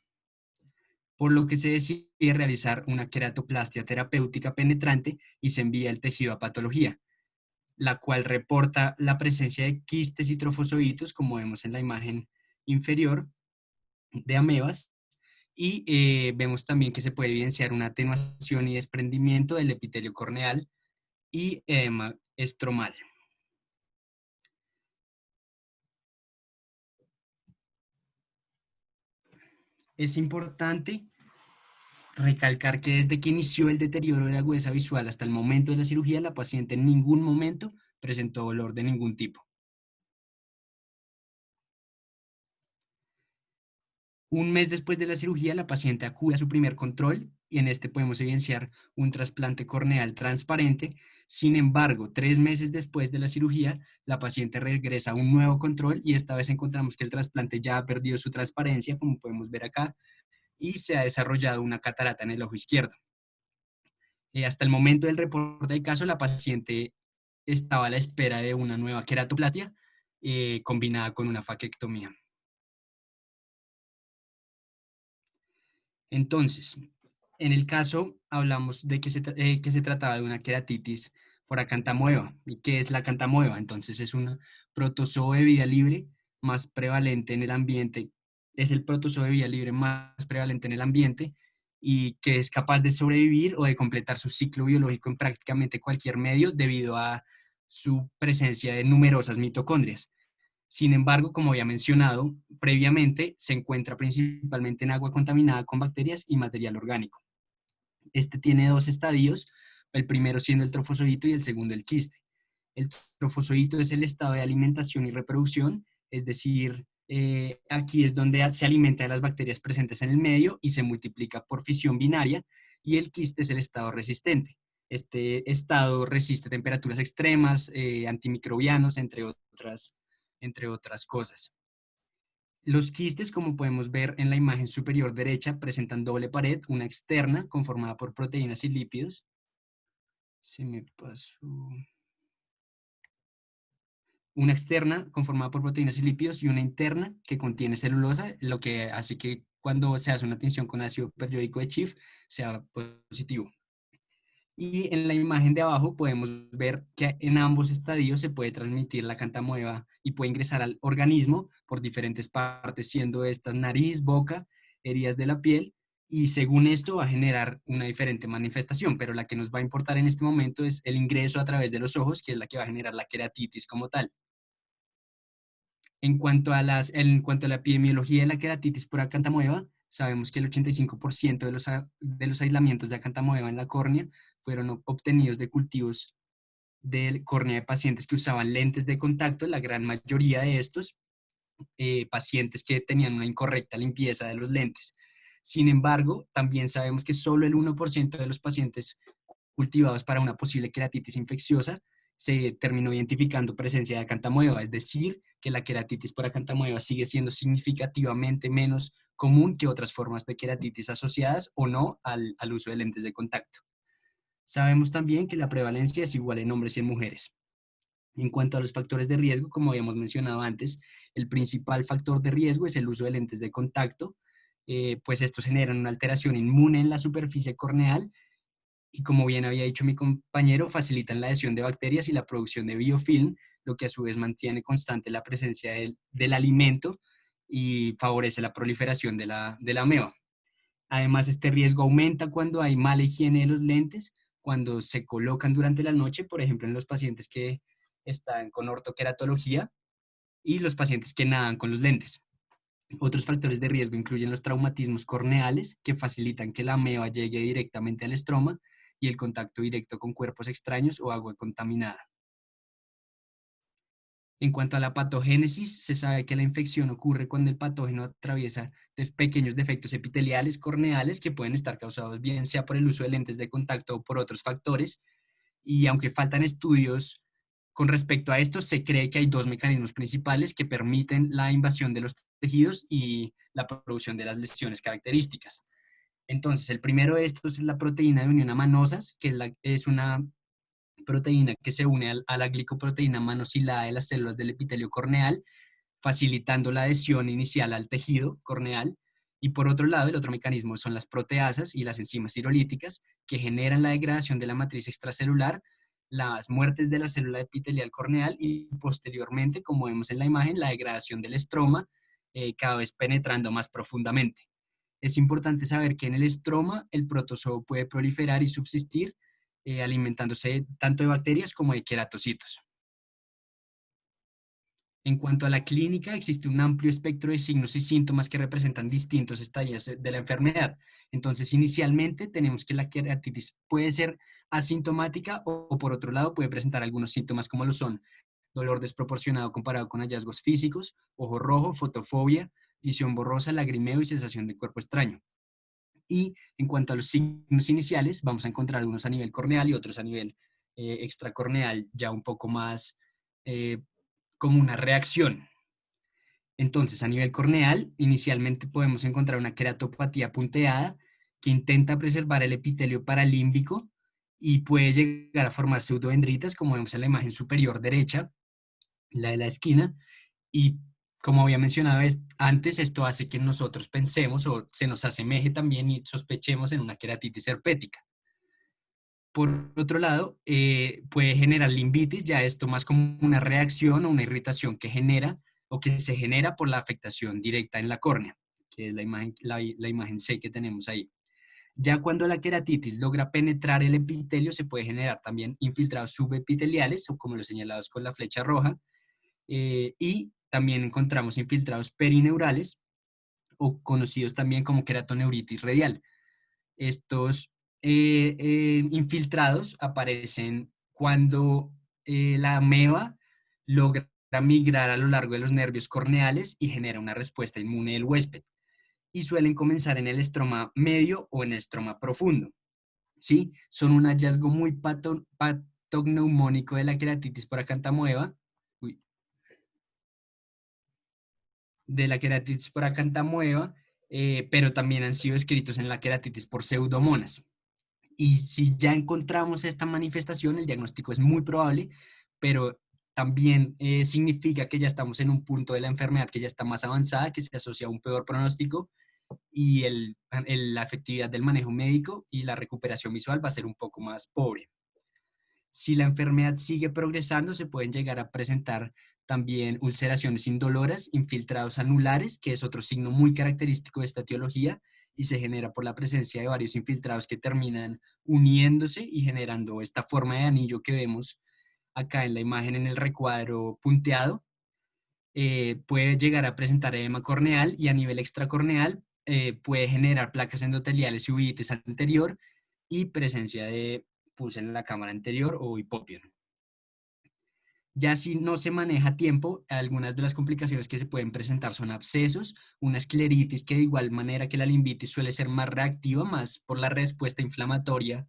Por lo que se decide realizar una queratoplastia terapéutica penetrante y se envía el tejido a patología, la cual reporta la presencia de quistes y trofosoditos, como vemos en la imagen inferior, de amebas, y vemos también que se puede evidenciar una atenuación y desprendimiento del epitelio corneal y edema estromal. Es importante recalcar que desde que inició el deterioro de la agudeza visual hasta el momento de la cirugía, la paciente en ningún momento presentó dolor de ningún tipo. Un mes después de la cirugía, la paciente acude a su primer control y en este podemos evidenciar un trasplante corneal transparente. Sin embargo, 3 meses después de la cirugía, la paciente regresa a un nuevo control y esta vez encontramos que el trasplante ya ha perdido su transparencia, como podemos ver acá, y se ha desarrollado una catarata en el ojo izquierdo. Hasta el momento del reporte del caso, la paciente estaba a la espera de una nueva queratoplastia combinada con una faquectomía. Entonces, en el caso hablamos de que se trataba de una queratitis por acantamoeba. ¿Y qué es la acantamoeba? Entonces es un protozoo de vida libre más prevalente en el ambiente, es el protozoo de vida libre más prevalente en el ambiente y que es capaz de sobrevivir o de completar su ciclo biológico en prácticamente cualquier medio debido a su presencia de numerosas mitocondrias. Sin embargo, como había mencionado previamente, se encuentra principalmente en agua contaminada con bacterias y material orgánico. Este tiene dos estadios, el primero siendo el trofozoito y el segundo el quiste. El trofozoito es el estado de alimentación y reproducción, es decir, aquí es donde se alimenta de las bacterias presentes en el medio y se multiplica por fisión binaria, y el quiste es el estado resistente. Este estado resiste temperaturas extremas, antimicrobianos, entre otras cosas. Los quistes, como podemos ver en la imagen superior derecha, presentan doble pared, una externa conformada por proteínas y lípidos. Se me pasó. Una externa conformada por proteínas y lípidos y una interna que contiene celulosa, lo que hace que cuando se hace una tinción con ácido periódico de Schiff sea positivo. Y en la imagen de abajo podemos ver que en ambos estadios se puede transmitir la cantamoeba y puede ingresar al organismo por diferentes partes, siendo estas nariz, boca, heridas de la piel, y según esto va a generar una diferente manifestación, pero la que nos va a importar en este momento es el ingreso a través de los ojos, que es la que va a generar la queratitis como tal. En cuanto a la epidemiología de la queratitis por acantamoeba, sabemos que el 85% de los aislamientos de acantamoeba en la córnea fueron obtenidos de cultivos de córnea de pacientes que usaban lentes de contacto, la gran mayoría de estos pacientes que tenían una incorrecta limpieza de los lentes. Sin embargo, también sabemos que solo el 1% de los pacientes cultivados para una posible queratitis infecciosa se terminó identificando presencia de acantamoeba, es decir, que la queratitis por acantamoeba sigue siendo significativamente menos común que otras formas de queratitis asociadas o no al uso de lentes de contacto. Sabemos también que la prevalencia es igual en hombres y en mujeres. En cuanto a los factores de riesgo, como habíamos mencionado antes, el principal factor de riesgo es el uso de lentes de contacto, pues estos generan una alteración inmune en la superficie corneal y, como bien había dicho mi compañero, facilitan la adhesión de bacterias y la producción de biofilm, lo que a su vez mantiene constante la presencia del alimento y favorece la proliferación de la ameba. Además, este riesgo aumenta cuando hay mala higiene de los lentes, cuando se colocan durante la noche, por ejemplo, en los pacientes que están con ortoqueratología y los pacientes que nadan con los lentes. Otros factores de riesgo incluyen los traumatismos corneales, que facilitan que la ameba llegue directamente al estroma, y el contacto directo con cuerpos extraños o agua contaminada. En cuanto a la patogénesis, se sabe que la infección ocurre cuando el patógeno atraviesa pequeños defectos epiteliales corneales que pueden estar causados bien sea por el uso de lentes de contacto o por otros factores, y aunque faltan estudios con respecto a esto, se cree que hay dos mecanismos principales que permiten la invasión de los tejidos y la producción de las lesiones características. Entonces, el primero de estos es la proteína de unión a manossas, que es una proteína que se une a la glicoproteína manosilada de las células del epitelio corneal, facilitando la adhesión inicial al tejido corneal. Y por otro lado, el otro mecanismo son las proteasas y las enzimas cirolíticas, que generan la degradación de la matriz extracelular, las muertes de la célula epitelial corneal y posteriormente, como vemos en la imagen, la degradación del estroma, cada vez penetrando más profundamente. Es importante saber que en el estroma el protozoo puede proliferar y subsistir, alimentándose tanto de bacterias como de queratocitos. En cuanto a la clínica, existe un amplio espectro de signos y síntomas que representan distintos estadios de la enfermedad. Entonces, inicialmente tenemos que la queratitis puede ser asintomática o por otro lado puede presentar algunos síntomas como lo son dolor desproporcionado comparado con hallazgos físicos, ojo rojo, fotofobia, visión borrosa, lagrimeo y sensación de cuerpo extraño. Y en cuanto a los signos iniciales, vamos a encontrar algunos a nivel corneal y otros a nivel extracorneal, ya un poco más como una reacción. Entonces, a nivel corneal, inicialmente podemos encontrar una queratopatía punteada que intenta preservar el epitelio paralímbico y puede llegar a formar pseudodendritas, como vemos en la imagen superior derecha, la de la esquina, y como había mencionado antes, esto hace que nosotros pensemos o se nos asemeje también y sospechemos en una queratitis herpética. Por otro lado, puede generar limbitis, ya esto más como una reacción o una irritación que genera o que se genera por la afectación directa en la córnea, que es la imagen C que tenemos ahí. Ya cuando la queratitis logra penetrar el epitelio, se puede generar también infiltrados subepiteliales, o como los señalados con la flecha roja, y también encontramos infiltrados perineurales, o conocidos también como queratoneuritis radial. Estos infiltrados aparecen cuando la ameba logra migrar a lo largo de los nervios corneales y genera una respuesta inmune del huésped. Y suelen comenzar en el estroma medio o en el estroma profundo. ¿Sí? Son un hallazgo muy patogneumónico de la queratitis por acantamoeba. Uy, de la queratitis por acantamoeba, pero también han sido descritos en la queratitis por pseudomonas. Y si ya encontramos esta manifestación, el diagnóstico es muy probable, pero también significa que ya estamos en un punto de la enfermedad que ya está más avanzada, que se asocia a un peor pronóstico, y la efectividad del manejo médico y la recuperación visual va a ser un poco más pobre. Si la enfermedad sigue progresando, se pueden llegar a presentar también ulceraciones indoloras, infiltrados anulares, que es otro signo muy característico de esta etiología, y se genera por la presencia de varios infiltrados que terminan uniéndose y generando esta forma de anillo que vemos acá en la imagen en el recuadro punteado. Puede llegar a presentar edema corneal, y a nivel extracorneal puede generar placas endoteliales y uveitis anterior y presencia de pus en la cámara anterior o hipopion. Ya si no se maneja a tiempo, algunas de las complicaciones que se pueden presentar son abscesos, una escleritis que de igual manera que la limbitis suele ser más reactiva, más por la respuesta inflamatoria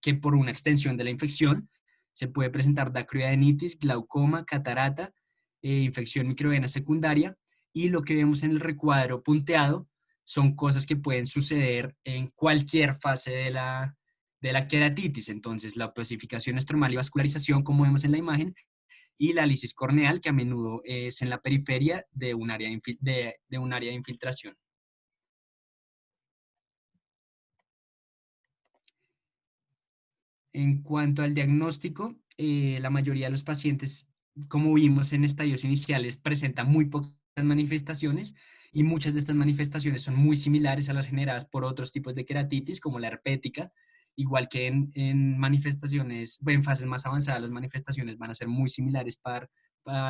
que por una extensión de la infección. Se puede presentar dacroadenitis, glaucoma, catarata, infección microvena secundaria, y lo que vemos en el recuadro punteado son cosas que pueden suceder en cualquier fase de la queratitis. Entonces, la opacificación estromal y vascularización, como vemos en la imagen, y la lisis corneal, que a menudo es en la periferia de un área de infiltración. En cuanto al diagnóstico, la mayoría de los pacientes, como vimos en estadios iniciales, presentan muy pocas manifestaciones, y muchas de estas manifestaciones son muy similares a las generadas por otros tipos de queratitis, como la herpética, igual que en manifestaciones, en fases más avanzadas, las manifestaciones van a ser muy similares para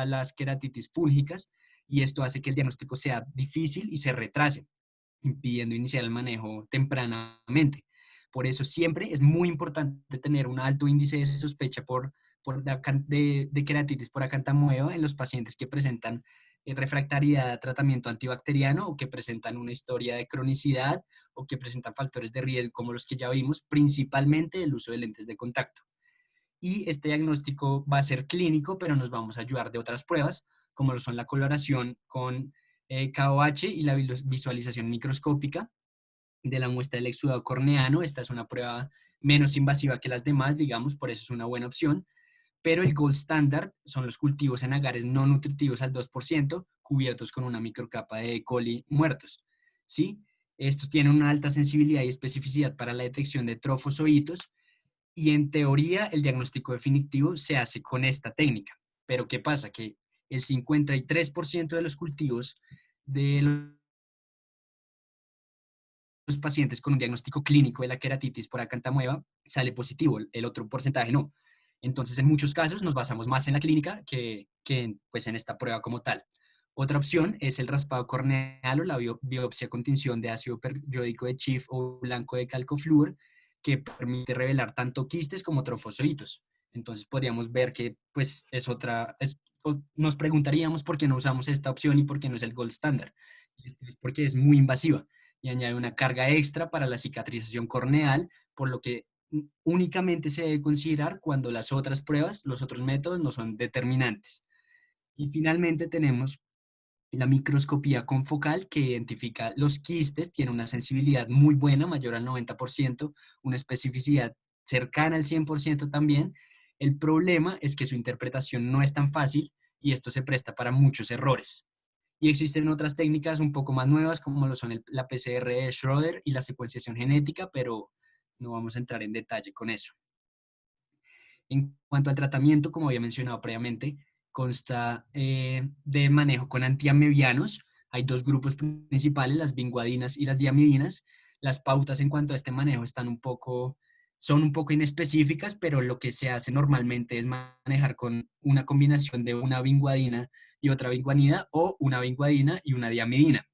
las queratitis fúngicas, y esto hace que el diagnóstico sea difícil y se retrase, impidiendo iniciar el manejo tempranamente. Por eso siempre es muy importante tener un alto índice de sospecha de queratitis por acantamoeba en los pacientes que presentan refractariedad a tratamiento antibacteriano, o que presentan una historia de cronicidad, o que presentan factores de riesgo como los que ya vimos, principalmente el uso de lentes de contacto. Y este diagnóstico va a ser clínico, pero nos vamos a ayudar de otras pruebas, como lo son la coloración con KOH y la visualización microscópica de la muestra del exudado corneano. Esta es una prueba menos invasiva que las demás, digamos, por eso es una buena opción. Pero el gold standard son los cultivos en agares no nutritivos al 2%, cubiertos con una microcapa de E. coli muertos, ¿sí? Estos tienen una alta sensibilidad y especificidad para la detección de trofoszoitos, y en teoría el diagnóstico definitivo se hace con esta técnica. Pero ¿qué pasa? Que el 53% de los cultivos de los pacientes con un diagnóstico clínico de la queratitis por acantamoeba sale positivo, el otro porcentaje no. Entonces, en muchos casos nos basamos más en la clínica que pues, en esta prueba como tal. Otra opción es el raspado corneal o la biopsia con tinción de ácido periódico de Schiff o blanco de calcofluor, que permite revelar tanto quistes como trofoszoitos. Entonces, podríamos ver que pues, nos preguntaríamos por qué no usamos esta opción y por qué no es el gold standard. Y esto es porque es muy invasiva y añade una carga extra para la cicatrización corneal, por lo que únicamente se debe considerar cuando las otras pruebas, los otros métodos no son determinantes. Y finalmente tenemos la microscopía confocal, que identifica los quistes, tiene una sensibilidad muy buena, mayor al 90%, una especificidad cercana al 100% también. El problema es que su interpretación no es tan fácil, y esto se presta para muchos errores. Y existen otras técnicas un poco más nuevas, como lo son la PCR de Schroeder y la secuenciación genética, pero no vamos a entrar en detalle con eso. En cuanto al tratamiento, como había mencionado previamente, consta de manejo con antiamebianos. Hay dos grupos principales, las vinguadinas y las diamidinas. las pautas en cuanto a este manejo son un poco inespecíficas, pero lo que se hace normalmente es manejar con una combinación de una vinguadina y otra vinguanida o una vinguadina y una diamidina.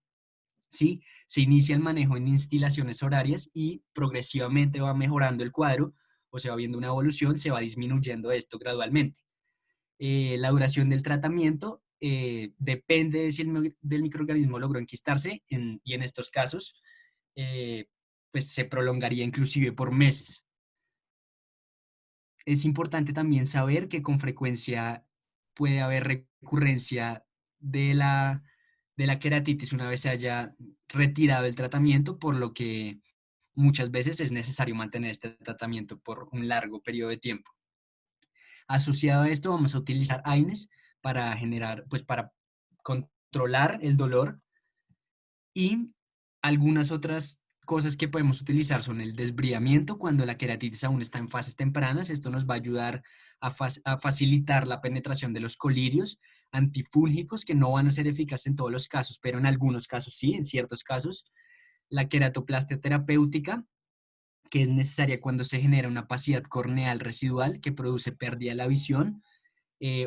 ¿Sí? Se inicia el manejo en instilaciones horarias y progresivamente va mejorando el cuadro o se va viendo una evolución, se va disminuyendo esto gradualmente. La duración del tratamiento depende de si del microorganismo logró enquistarse y en estos casos pues se prolongaría inclusive por meses. Es importante también saber que con frecuencia puede haber recurrencia de la queratitis una vez se haya retirado el tratamiento, por lo que muchas veces es necesario mantener este tratamiento por un largo periodo de tiempo. Asociado a esto vamos a utilizar AINES para generar, pues para controlar el dolor, y algunas otras cosas que podemos utilizar son el desbridamiento cuando la queratitis aún está en fases tempranas. Esto nos va a ayudar a facilitar la penetración de los colirios antifúngicos, que no van a ser eficaces en todos los casos, pero en algunos casos sí, en ciertos casos. La queratoplastia terapéutica, que es necesaria cuando se genera una opacidad corneal residual que produce pérdida de la visión,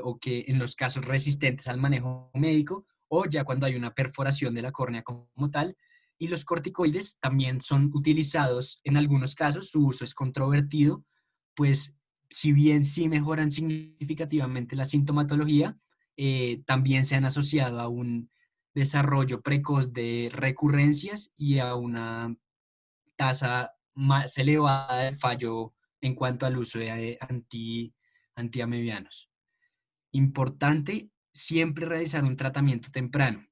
o que en los casos resistentes al manejo médico, o ya cuando hay una perforación de la córnea como tal. Y los corticoides también son utilizados en algunos casos, su uso es controvertido, pues si bien sí mejoran significativamente la sintomatología, también se han asociado a un desarrollo precoz de recurrencias y a una tasa más elevada de fallo en cuanto al uso de antiamebianos. Importante siempre realizar un tratamiento temprano.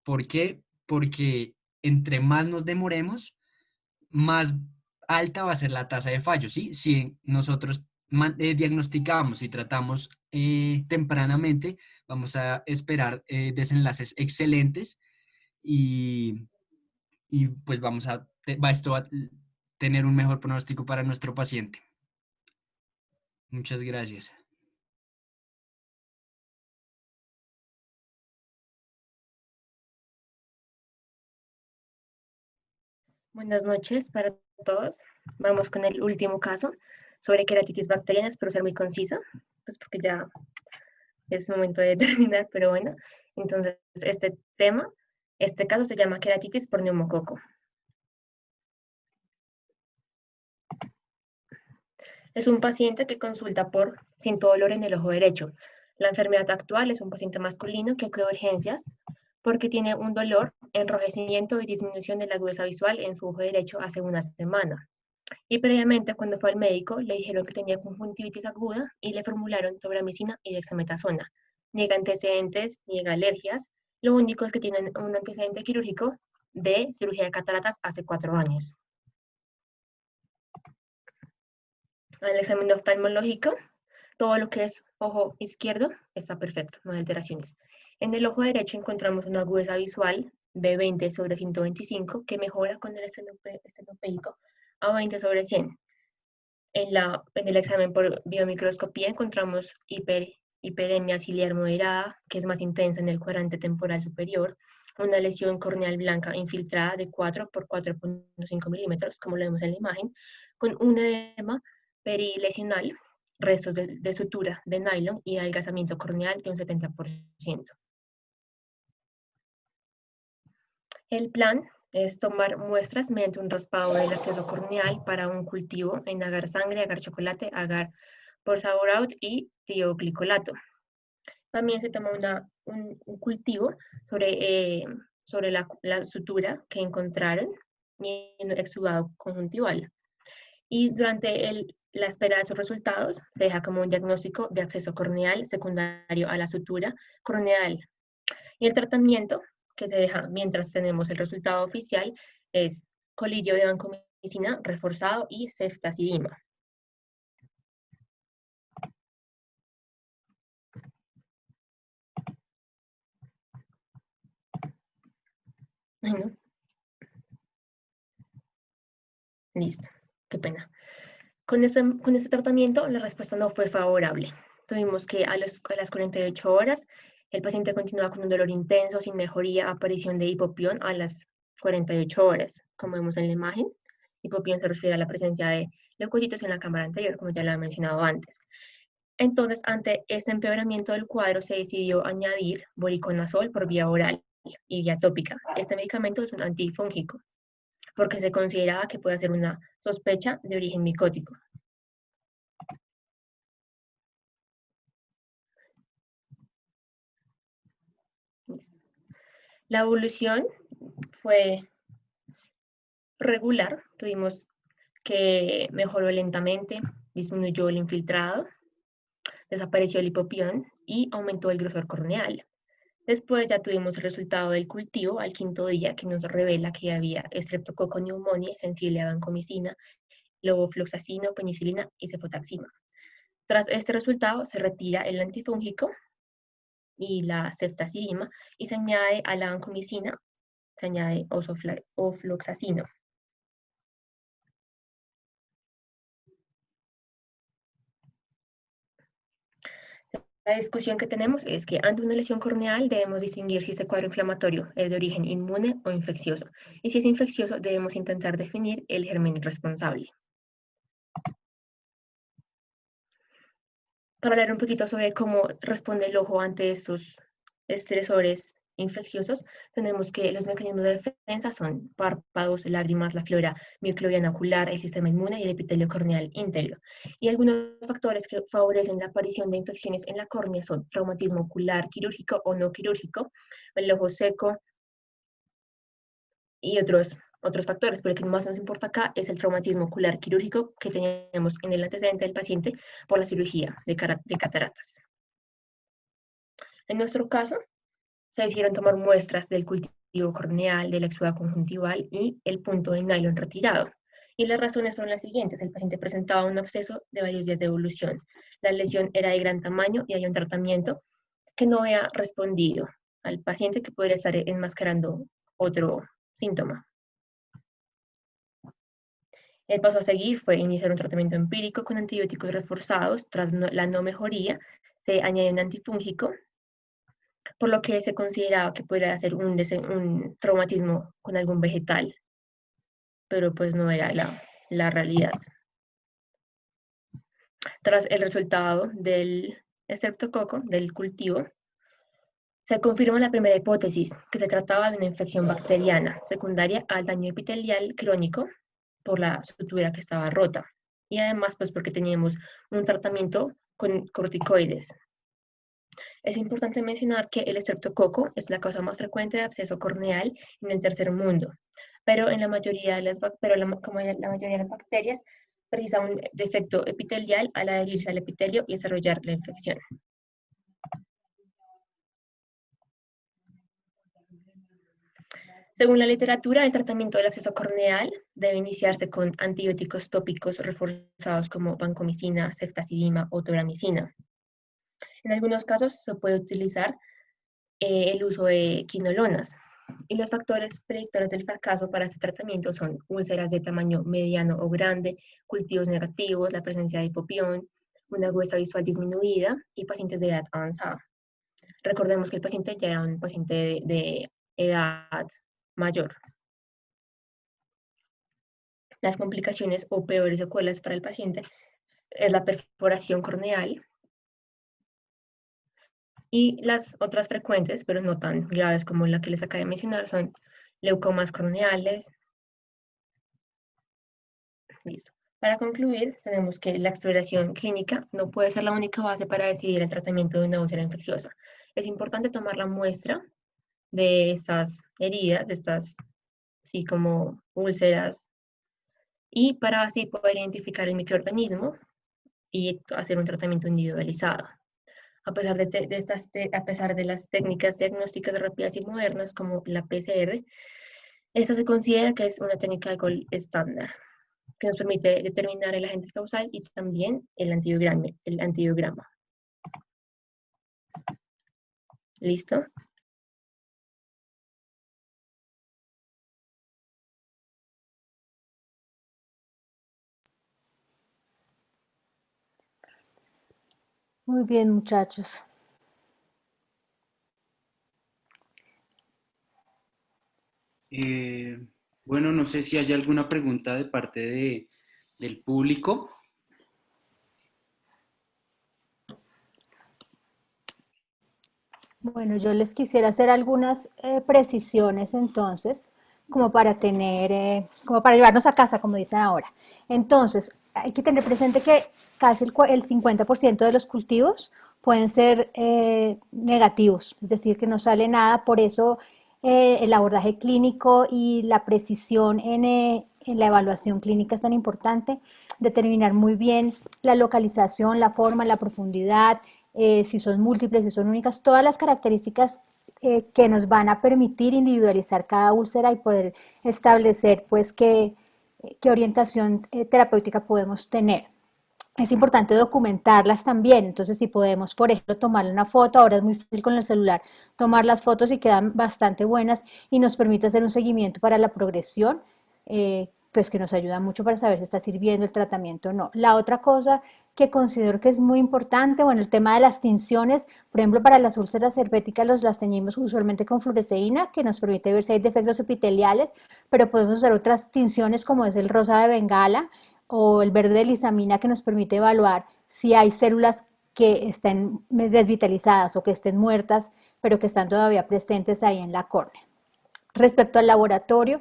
¿Por qué? Porque entre más nos demoremos, más alta va a ser la tasa de fallo, ¿sí? Si nosotros diagnosticamos y tratamos tempranamente, vamos a esperar desenlaces excelentes y, pues esto va a tener un mejor pronóstico para nuestro paciente. Muchas gracias. Buenas noches para todos. Vamos con el último caso sobre queratitis bacteriana. Espero ser muy concisa, pues porque ya es momento de terminar, pero bueno. Entonces, este caso se llama queratitis por neumococo. Es un paciente que consulta siento dolor en el ojo derecho. La enfermedad actual es un paciente masculino que acude a urgencias porque tiene un dolor, enrojecimiento y disminución de la agudeza visual en su ojo derecho hace una semana. Y previamente, cuando fue al médico, le dijeron que tenía conjuntivitis aguda y le formularon tobramicina y dexametasona. Niega antecedentes, niega alergias. Lo único es que tiene un antecedente quirúrgico de cirugía de cataratas hace 4 años. En el examen oftalmológico, todo lo que es ojo izquierdo está perfecto, no hay alteraciones. En el ojo derecho encontramos una agudeza visual de 20/125 que mejora con el estenopeico a 20/100. En el examen por biomicroscopía encontramos hiperemia ciliar moderada, que es más intensa en el cuadrante temporal superior, una lesión corneal blanca infiltrada de 4 por 4.5 milímetros, como lo vemos en la imagen, con un edema perilesional, restos de sutura de nylon y adelgazamiento corneal de un 70%. El plan es tomar muestras mediante un raspado del acceso corneal para un cultivo en agar sangre, agar chocolate, agar por sabor out y tioglicolato. También se toma un cultivo sobre la sutura que encontraron y el exudado conjuntival. Y durante la espera de sus resultados se deja como un diagnóstico de acceso corneal secundario a la sutura corneal. Y el tratamiento que se deja mientras tenemos el resultado oficial es colirio de vancomicina reforzado y ceftazidima. Bueno. Listo, qué pena. Con este tratamiento la respuesta no fue favorable. Tuvimos que a las 48 horas el paciente continuaba con un dolor intenso, sin mejoría, aparición de hipopión a las 48 horas, como vemos en la imagen. Hipopión se refiere a la presencia de leucocitos en la cámara anterior, como ya lo he mencionado antes. Entonces, ante este empeoramiento del cuadro, se decidió añadir voriconazol por vía oral y vía tópica. Este medicamento es un antifúngico, porque se consideraba que puede ser una sospecha de origen micótico. La evolución fue regular, tuvimos que mejoró lentamente, disminuyó el infiltrado, desapareció el hipopión y aumentó el grosor corneal. Después ya tuvimos el resultado del cultivo al 5º día, que nos revela que había Streptococcus pneumoniae sensible a vancomicina, levofloxacino, penicilina y cefotaxima. Tras este resultado se retira el antifúngico y la ceftazidima y se añade a la vancomicina, se añade ofloxacino. La discusión que tenemos es que ante una lesión corneal debemos distinguir si este cuadro inflamatorio es de origen inmune o infeccioso. Y si es infeccioso, debemos intentar definir el germen responsable. Para hablar un poquito sobre cómo responde el ojo ante estos estresores infecciosos, tenemos que los mecanismos de defensa son párpados, lágrimas, la flora microbiana ocular, el sistema inmune y el epitelio corneal íntegro. Y algunos factores que favorecen la aparición de infecciones en la córnea son traumatismo ocular quirúrgico o no quirúrgico, el ojo seco y otros factores, pero el que más nos importa acá es el traumatismo ocular quirúrgico que teníamos en el antecedente del paciente por la cirugía de cataratas. En nuestro caso, se hicieron tomar muestras del cultivo corneal, de la exuda conjuntival y el punto de nylon retirado. Y las razones fueron las siguientes. El paciente presentaba un absceso de varios días de evolución. La lesión era de gran tamaño y hay un tratamiento que no había respondido al paciente, que podría estar enmascarando otro síntoma. El paso a seguir fue iniciar un tratamiento empírico con antibióticos reforzados. Tras la no mejoría, se añadió un antifúngico, por lo que se consideraba que podría ser un traumatismo con algún vegetal, pero pues no era la realidad. Tras el resultado del estreptococo, del cultivo, se confirma la primera hipótesis, que se trataba de una infección bacteriana secundaria al daño epitelial crónico por la sutura que estaba rota, y además pues porque teníamos un tratamiento con corticoides. Es importante mencionar que el estreptococo es la causa más frecuente de absceso corneal en el tercer mundo, pero en la mayoría de las, como en la mayoría de las bacterias precisa un defecto epitelial al adherirse al epitelio y desarrollar la infección. Según la literatura, el tratamiento del absceso corneal debe iniciarse con antibióticos tópicos reforzados como vancomicina, ceftazidima o toramicina. En algunos casos se puede utilizar el uso de quinolonas. Y los factores predictores del fracaso para este tratamiento son úlceras de tamaño mediano o grande, cultivos negativos, la presencia de hipopión, una agudeza visual disminuida y pacientes de edad avanzada. Recordemos que el paciente ya era un paciente de edad mayor. Las complicaciones o peores secuelas para el paciente es la perforación corneal, y las otras frecuentes, pero no tan graves como la que les acabo de mencionar, son leucomas corneales. Listo. Para concluir, tenemos que la exploración clínica no puede ser la única base para decidir el tratamiento de una úlcera infecciosa. Es importante tomar la muestra de estas heridas, de estas, sí, como úlceras, y para así poder identificar el microorganismo y hacer un tratamiento individualizado. A pesar a pesar de las técnicas diagnósticas rápidas y modernas como la PCR, esta se considera que es una técnica de gold estándar, que nos permite determinar el agente causal y también el antibiograma. ¿Listo? Muy bien, muchachos. Eh, bueno, no sé si hay alguna pregunta de parte del público. Bueno, yo les quisiera hacer algunas precisiones entonces, como para tener, como para llevarnos a casa, como dicen ahora. Entonces, hay que tener presente que casi el 50% de los cultivos pueden ser negativos, es decir, que no sale nada, por eso el abordaje clínico y la precisión en la evaluación clínica es tan importante, determinar muy bien la localización, la forma, la profundidad, si son múltiples, si son únicas, todas las características que nos van a permitir individualizar cada úlcera y poder establecer pues qué orientación terapéutica podemos tener. Es importante documentarlas también, entonces si podemos, por ejemplo, tomarle una foto, ahora es muy fácil con el celular tomar las fotos y quedan bastante buenas y nos permite hacer un seguimiento para la progresión, pues que nos ayuda mucho para saber si está sirviendo el tratamiento o no. La otra cosa que considero que es muy importante, bueno, el tema de las tinciones, por ejemplo, para las úlceras herpéticas las teñimos usualmente con fluoresceína, que nos permite ver si hay defectos epiteliales, pero podemos usar otras tinciones como es el rosa de Bengala, o el verde de lisamina que nos permite evaluar si hay células que estén desvitalizadas o que estén muertas, pero que están todavía presentes ahí en la córnea. Respecto al laboratorio,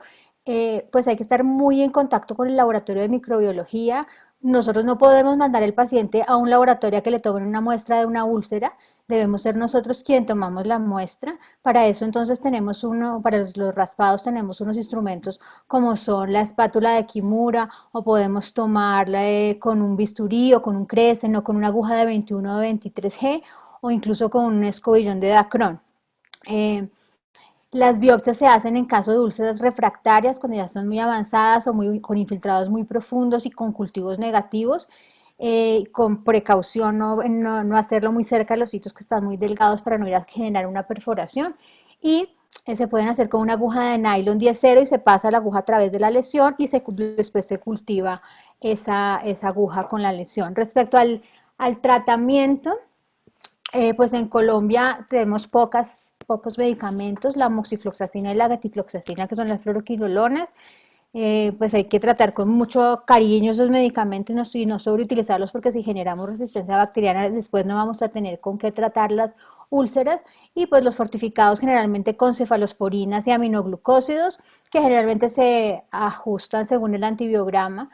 pues hay que estar muy en contacto con el laboratorio de microbiología. Nosotros no podemos mandar al paciente a un laboratorio a que le tomen una muestra de una úlcera, debemos ser nosotros quien tomamos la muestra. Para eso entonces tenemos para los raspados tenemos unos instrumentos como son la espátula de Kimura o podemos tomarla con un bisturí o con un Crescent o con una aguja de 21 o 23G o incluso con un escobillón de Dacron. Las biopsias se hacen en caso de úlceras refractarias, cuando ya son muy avanzadas o con infiltrados muy profundos y con cultivos negativos, con precaución no hacerlo muy cerca de los sitios que están muy delgados para no ir a generar una perforación. Y se pueden hacer con una aguja de nylon 10-0 y se pasa la aguja a través de la lesión y después se cultiva esa aguja con la lesión. Respecto al tratamiento, pues en Colombia tenemos pocos medicamentos, la moxifloxacina y la gatifloxacina, que son las fluoroquinolonas. Pues hay que tratar con mucho cariño esos medicamentos y no sobreutilizarlos porque si generamos resistencia bacteriana después no vamos a tener con qué tratar las úlceras y pues los fortificados generalmente con cefalosporinas y aminoglucósidos que generalmente se ajustan según el antibiograma,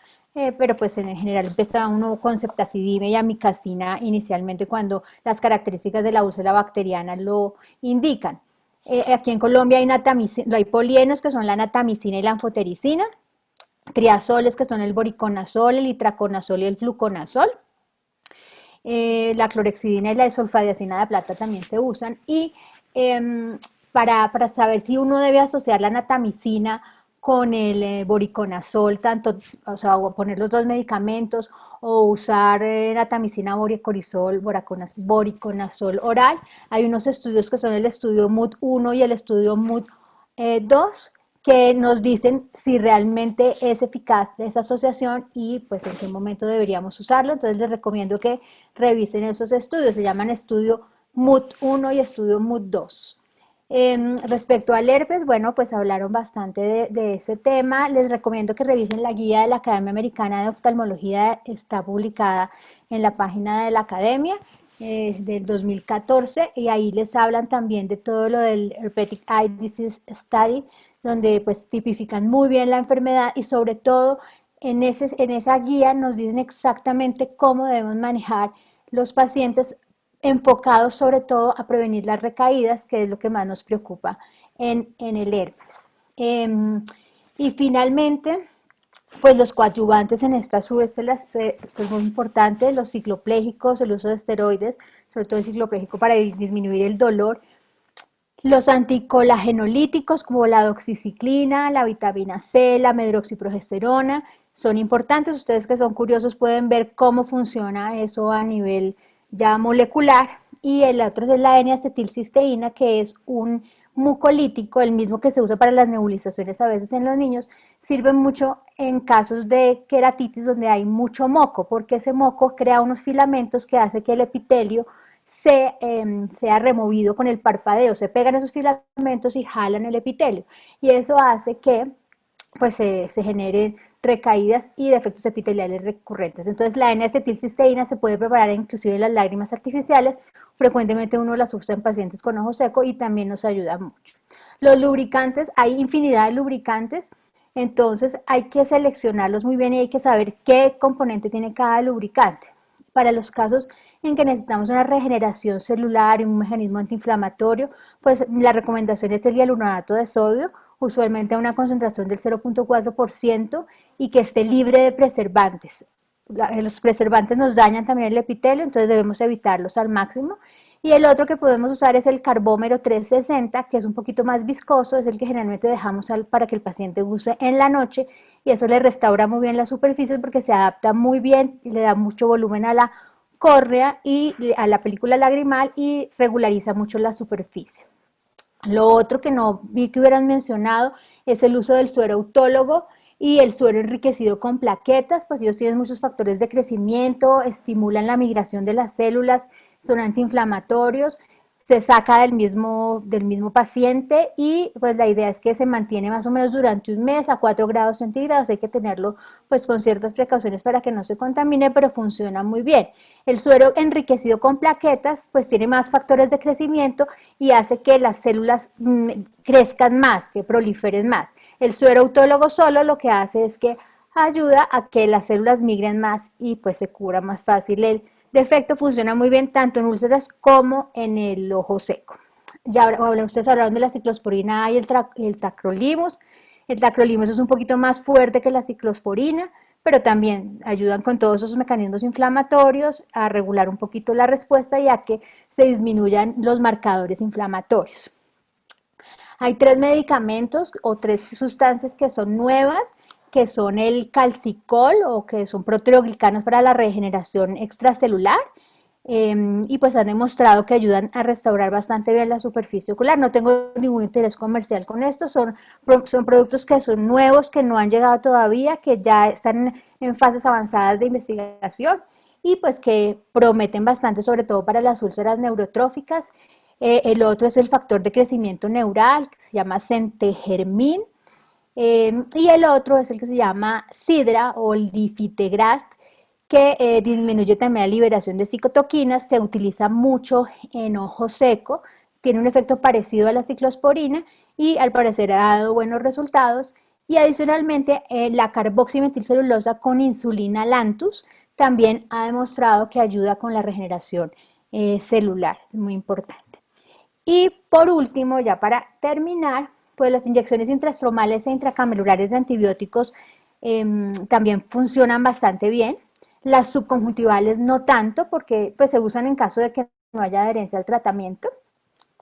pero pues en general empieza uno con ceftazidime y amicacina inicialmente cuando las características de la úlcera bacteriana lo indican. Aquí en Colombia hay polienos que son la natamicina y la anfotericina, triazoles que son el boriconazol, el itraconazol y el fluconazol. La clorexidina y la sulfadiazina de plata también se usan y para saber si uno debe asociar la natamicina con el boriconazol, o sea, o poner los dos medicamentos o usar natamicina, boriconazol oral. Hay unos estudios que son el estudio MUD-1 y el estudio MUD-2 que nos dicen si realmente es eficaz esa asociación y pues en qué momento deberíamos usarlo. Entonces les recomiendo que revisen esos estudios, se llaman estudio MUD-1 y estudio MUD-2. Respecto al herpes, bueno, pues hablaron bastante de ese tema. Les recomiendo que revisen la guía de la Academia Americana de Oftalmología, está publicada en la página de la Academia del 2014 y ahí les hablan también de todo lo del Herpetic Eye Disease Study, donde pues tipifican muy bien la enfermedad y sobre todo en esa guía nos dicen exactamente cómo debemos manejar los pacientes enfocados sobre todo a prevenir las recaídas, que es lo que más nos preocupa en el herpes. Y finalmente, pues los coadyuvantes en esta esto es muy importante, los cicloplégicos, el uso de esteroides, sobre todo el cicloplégico para disminuir el dolor, los anticolagenolíticos como la doxiciclina, la vitamina C, la medroxiprogesterona, son importantes. Ustedes que son curiosos pueden ver cómo funciona eso a nivel ya molecular. Y el otro es la N-acetilcisteína, que es un mucolítico, el mismo que se usa para las nebulizaciones a veces en los niños, sirve mucho en casos de queratitis donde hay mucho moco, porque ese moco crea unos filamentos que hace que el epitelio sea removido con el parpadeo, se pegan esos filamentos y jalan el epitelio. Y eso hace que pues, se generen recaídas y defectos epiteliales recurrentes. Entonces la N-acetilcisteína se puede preparar inclusive en las lágrimas artificiales. Frecuentemente uno las usa en pacientes con ojo seco y también nos ayuda mucho. Los lubricantes, hay infinidad de lubricantes, entonces hay que seleccionarlos muy bien y hay que saber qué componente tiene cada lubricante. Para los casos en que necesitamos una regeneración celular y un mecanismo antiinflamatorio, pues la recomendación es el hialuronato de sodio, usualmente a una concentración del 0.4% y que esté libre de preservantes. Los preservantes nos dañan también el epitelio, entonces debemos evitarlos al máximo. Y el otro que podemos usar es el carbómero 360, que es un poquito más viscoso, es el que generalmente dejamos para que el paciente use en la noche y eso le restaura muy bien las superficies porque se adapta muy bien y le da mucho volumen a la córnea y a la película lagrimal y regulariza mucho la superficie. Lo otro que no vi que hubieran mencionado es el uso del suero autólogo y el suero enriquecido con plaquetas, pues ellos tienen muchos factores de crecimiento, estimulan la migración de las células, son antiinflamatorios, se saca del mismo paciente y pues la idea es que se mantiene más o menos durante un mes a 4 grados centígrados, hay que tenerlo pues con ciertas precauciones para que no se contamine, pero funciona muy bien. El suero enriquecido con plaquetas pues tiene más factores de crecimiento y hace que las células crezcan más, que proliferen más. El suero autólogo solo lo que hace es que ayuda a que las células migren más y pues se cura más fácil el defecto. Funciona muy bien tanto en úlceras como en el ojo seco. Ya ustedes hablaron de la ciclosporina y el tacrolimus. El tacrolimus es un poquito más fuerte que la ciclosporina, pero también ayudan con todos esos mecanismos inflamatorios a regular un poquito la respuesta y a que se disminuyan los marcadores inflamatorios. Hay 3 medicamentos o 3 sustancias que son nuevas, que son el calcicol o que son proteoglicanos para la regeneración extracelular y pues han demostrado que ayudan a restaurar bastante bien la superficie ocular. No tengo ningún interés comercial con esto, son productos que son nuevos, que no han llegado todavía, que ya están en fases avanzadas de investigación y pues que prometen bastante, sobre todo para las úlceras neurotróficas. El otro es el factor de crecimiento neural, que se llama centegermin. Y el otro es el que se llama Sidra o el Difitegrast, que disminuye también la liberación de citoquinas, se utiliza mucho en ojo seco, tiene un efecto parecido a la ciclosporina y al parecer ha dado buenos resultados. Y adicionalmente la carboximetilcelulosa con insulina lantus también ha demostrado que ayuda con la regeneración celular, es muy importante. Y por último, ya para terminar, pues las inyecciones intraestromales e intracamerulares de antibióticos también funcionan bastante bien. Las subconjuntivales no tanto porque pues, se usan en caso de que no haya adherencia al tratamiento.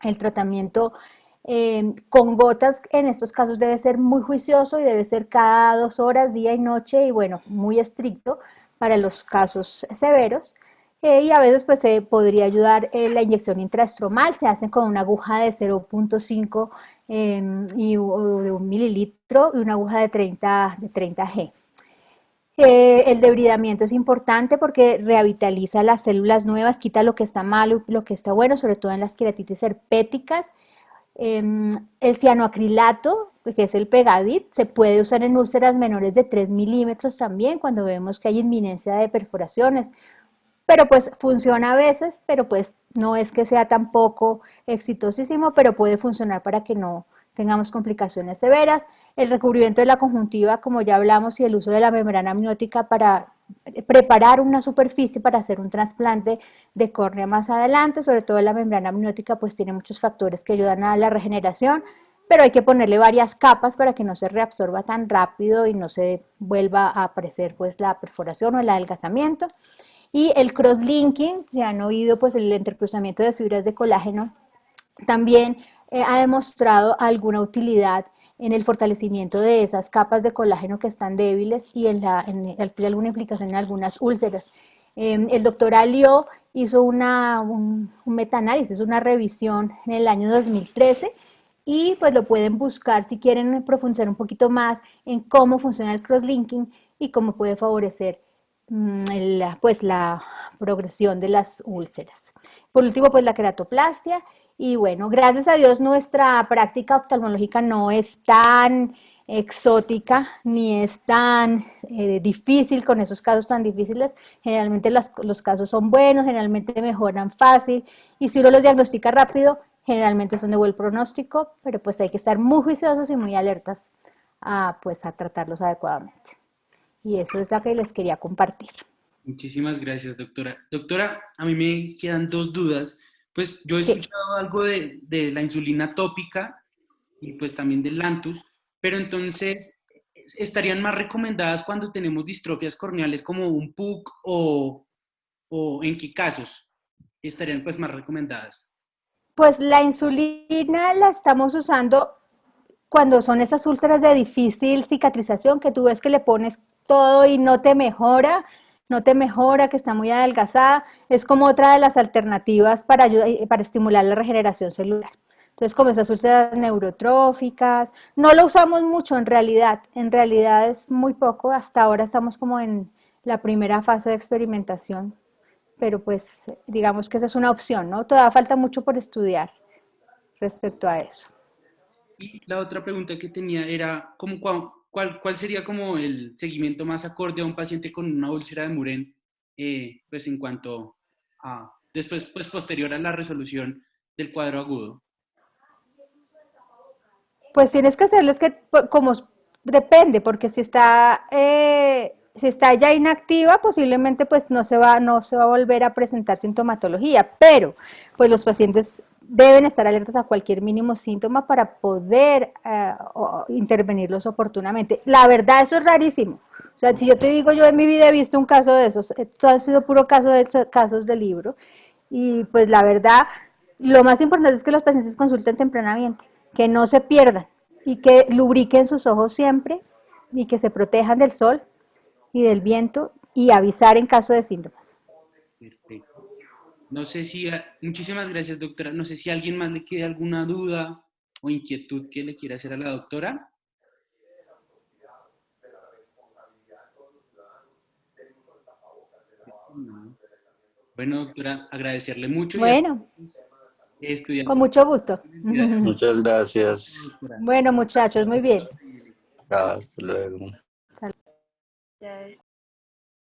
El tratamiento con gotas en estos casos debe ser muy juicioso y debe ser cada 2 horas, día y noche y bueno, muy estricto para los casos severos. Y a veces pues se podría ayudar la inyección intraestromal, se hace con una aguja de 0.5 o de 1 mililitro y una aguja de 30 G. El debridamiento es importante porque revitaliza las células nuevas, quita lo que está malo y lo que está bueno, sobre todo en las queratitis herpéticas. El cianoacrilato, que es el Pegadit, se puede usar en úlceras menores de 3 milímetros también cuando vemos que hay inminencia de perforaciones. Pero pues funciona a veces, pero pues no es que sea tampoco exitosísimo, pero puede funcionar para que no tengamos complicaciones severas. El recubrimiento de la conjuntiva, como ya hablamos, y el uso de la membrana amniótica para preparar una superficie para hacer un trasplante de córnea más adelante, sobre todo la membrana amniótica pues tiene muchos factores que ayudan a la regeneración, pero hay que ponerle varias capas para que no se reabsorba tan rápido y no se vuelva a aparecer pues la perforación o el adelgazamiento. Y el crosslinking, se han oído pues el intercruzamiento de fibras de colágeno, también ha demostrado alguna utilidad en el fortalecimiento de esas capas de colágeno que están débiles y tiene alguna implicación en algunas úlceras. El doctor Alliot hizo un metaanálisis, una revisión en el año 2013 y pues lo pueden buscar si quieren profundizar un poquito más en cómo funciona el crosslinking y cómo puede favorecer la progresión de las úlceras. Por último, pues la queratoplastia. Y bueno, gracias a Dios nuestra práctica oftalmológica no es tan exótica ni es tan difícil con esos casos tan difíciles. Generalmente los casos son buenos, generalmente mejoran fácil y si uno los diagnostica rápido, generalmente son de buen pronóstico, pero pues hay que estar muy juiciosos y muy alertas pues, a tratarlos adecuadamente. Y eso es lo que les quería compartir. Muchísimas gracias, doctora. Doctora, a mí me quedan dos dudas. Pues yo he escuchado algo de la insulina tópica y pues también del Lantus, pero entonces, ¿estarían más recomendadas cuando tenemos distrofias corneales como un PUC o en qué casos estarían pues más recomendadas? Pues la insulina la estamos usando cuando son esas úlceras de difícil cicatrización, que tú ves que le pones todo y no te mejora, que está muy adelgazada, es como otra de las alternativas para estimular la regeneración celular. Entonces, como esas úlceras neurotróficas, no lo usamos mucho en realidad es muy poco, hasta ahora estamos como en la primera fase de experimentación, pero pues digamos que esa es una opción, ¿no? Todavía falta mucho por estudiar respecto a eso. Y la otra pregunta que tenía era, ¿cuál sería como el seguimiento más acorde a un paciente con una úlcera de Muren, pues en cuanto a, después, pues posterior a la resolución del cuadro agudo? Pues tienes que hacerles como depende, porque si está ya inactiva, posiblemente pues no se va a volver a presentar sintomatología, pero pues los pacientes deben estar alertas a cualquier mínimo síntoma para poder intervenirlos oportunamente. La verdad, eso es rarísimo. O sea, si yo te digo, yo en mi vida he visto un caso de esos, estos han sido puro casos de libro, y pues la verdad, lo más importante es que los pacientes consulten tempranamente, que no se pierdan y que lubriquen sus ojos siempre y que se protejan del sol y del viento y avisar en caso de síntomas. Perfecto. No sé si, muchísimas gracias, doctora. No sé si a alguien más le quede alguna duda o inquietud que le quiera hacer a la doctora. Bueno, doctora, agradecerle mucho. Bueno, y con mucho gusto. Muchas gracias. Bueno, muchachos, muy bien. Hasta luego. Ya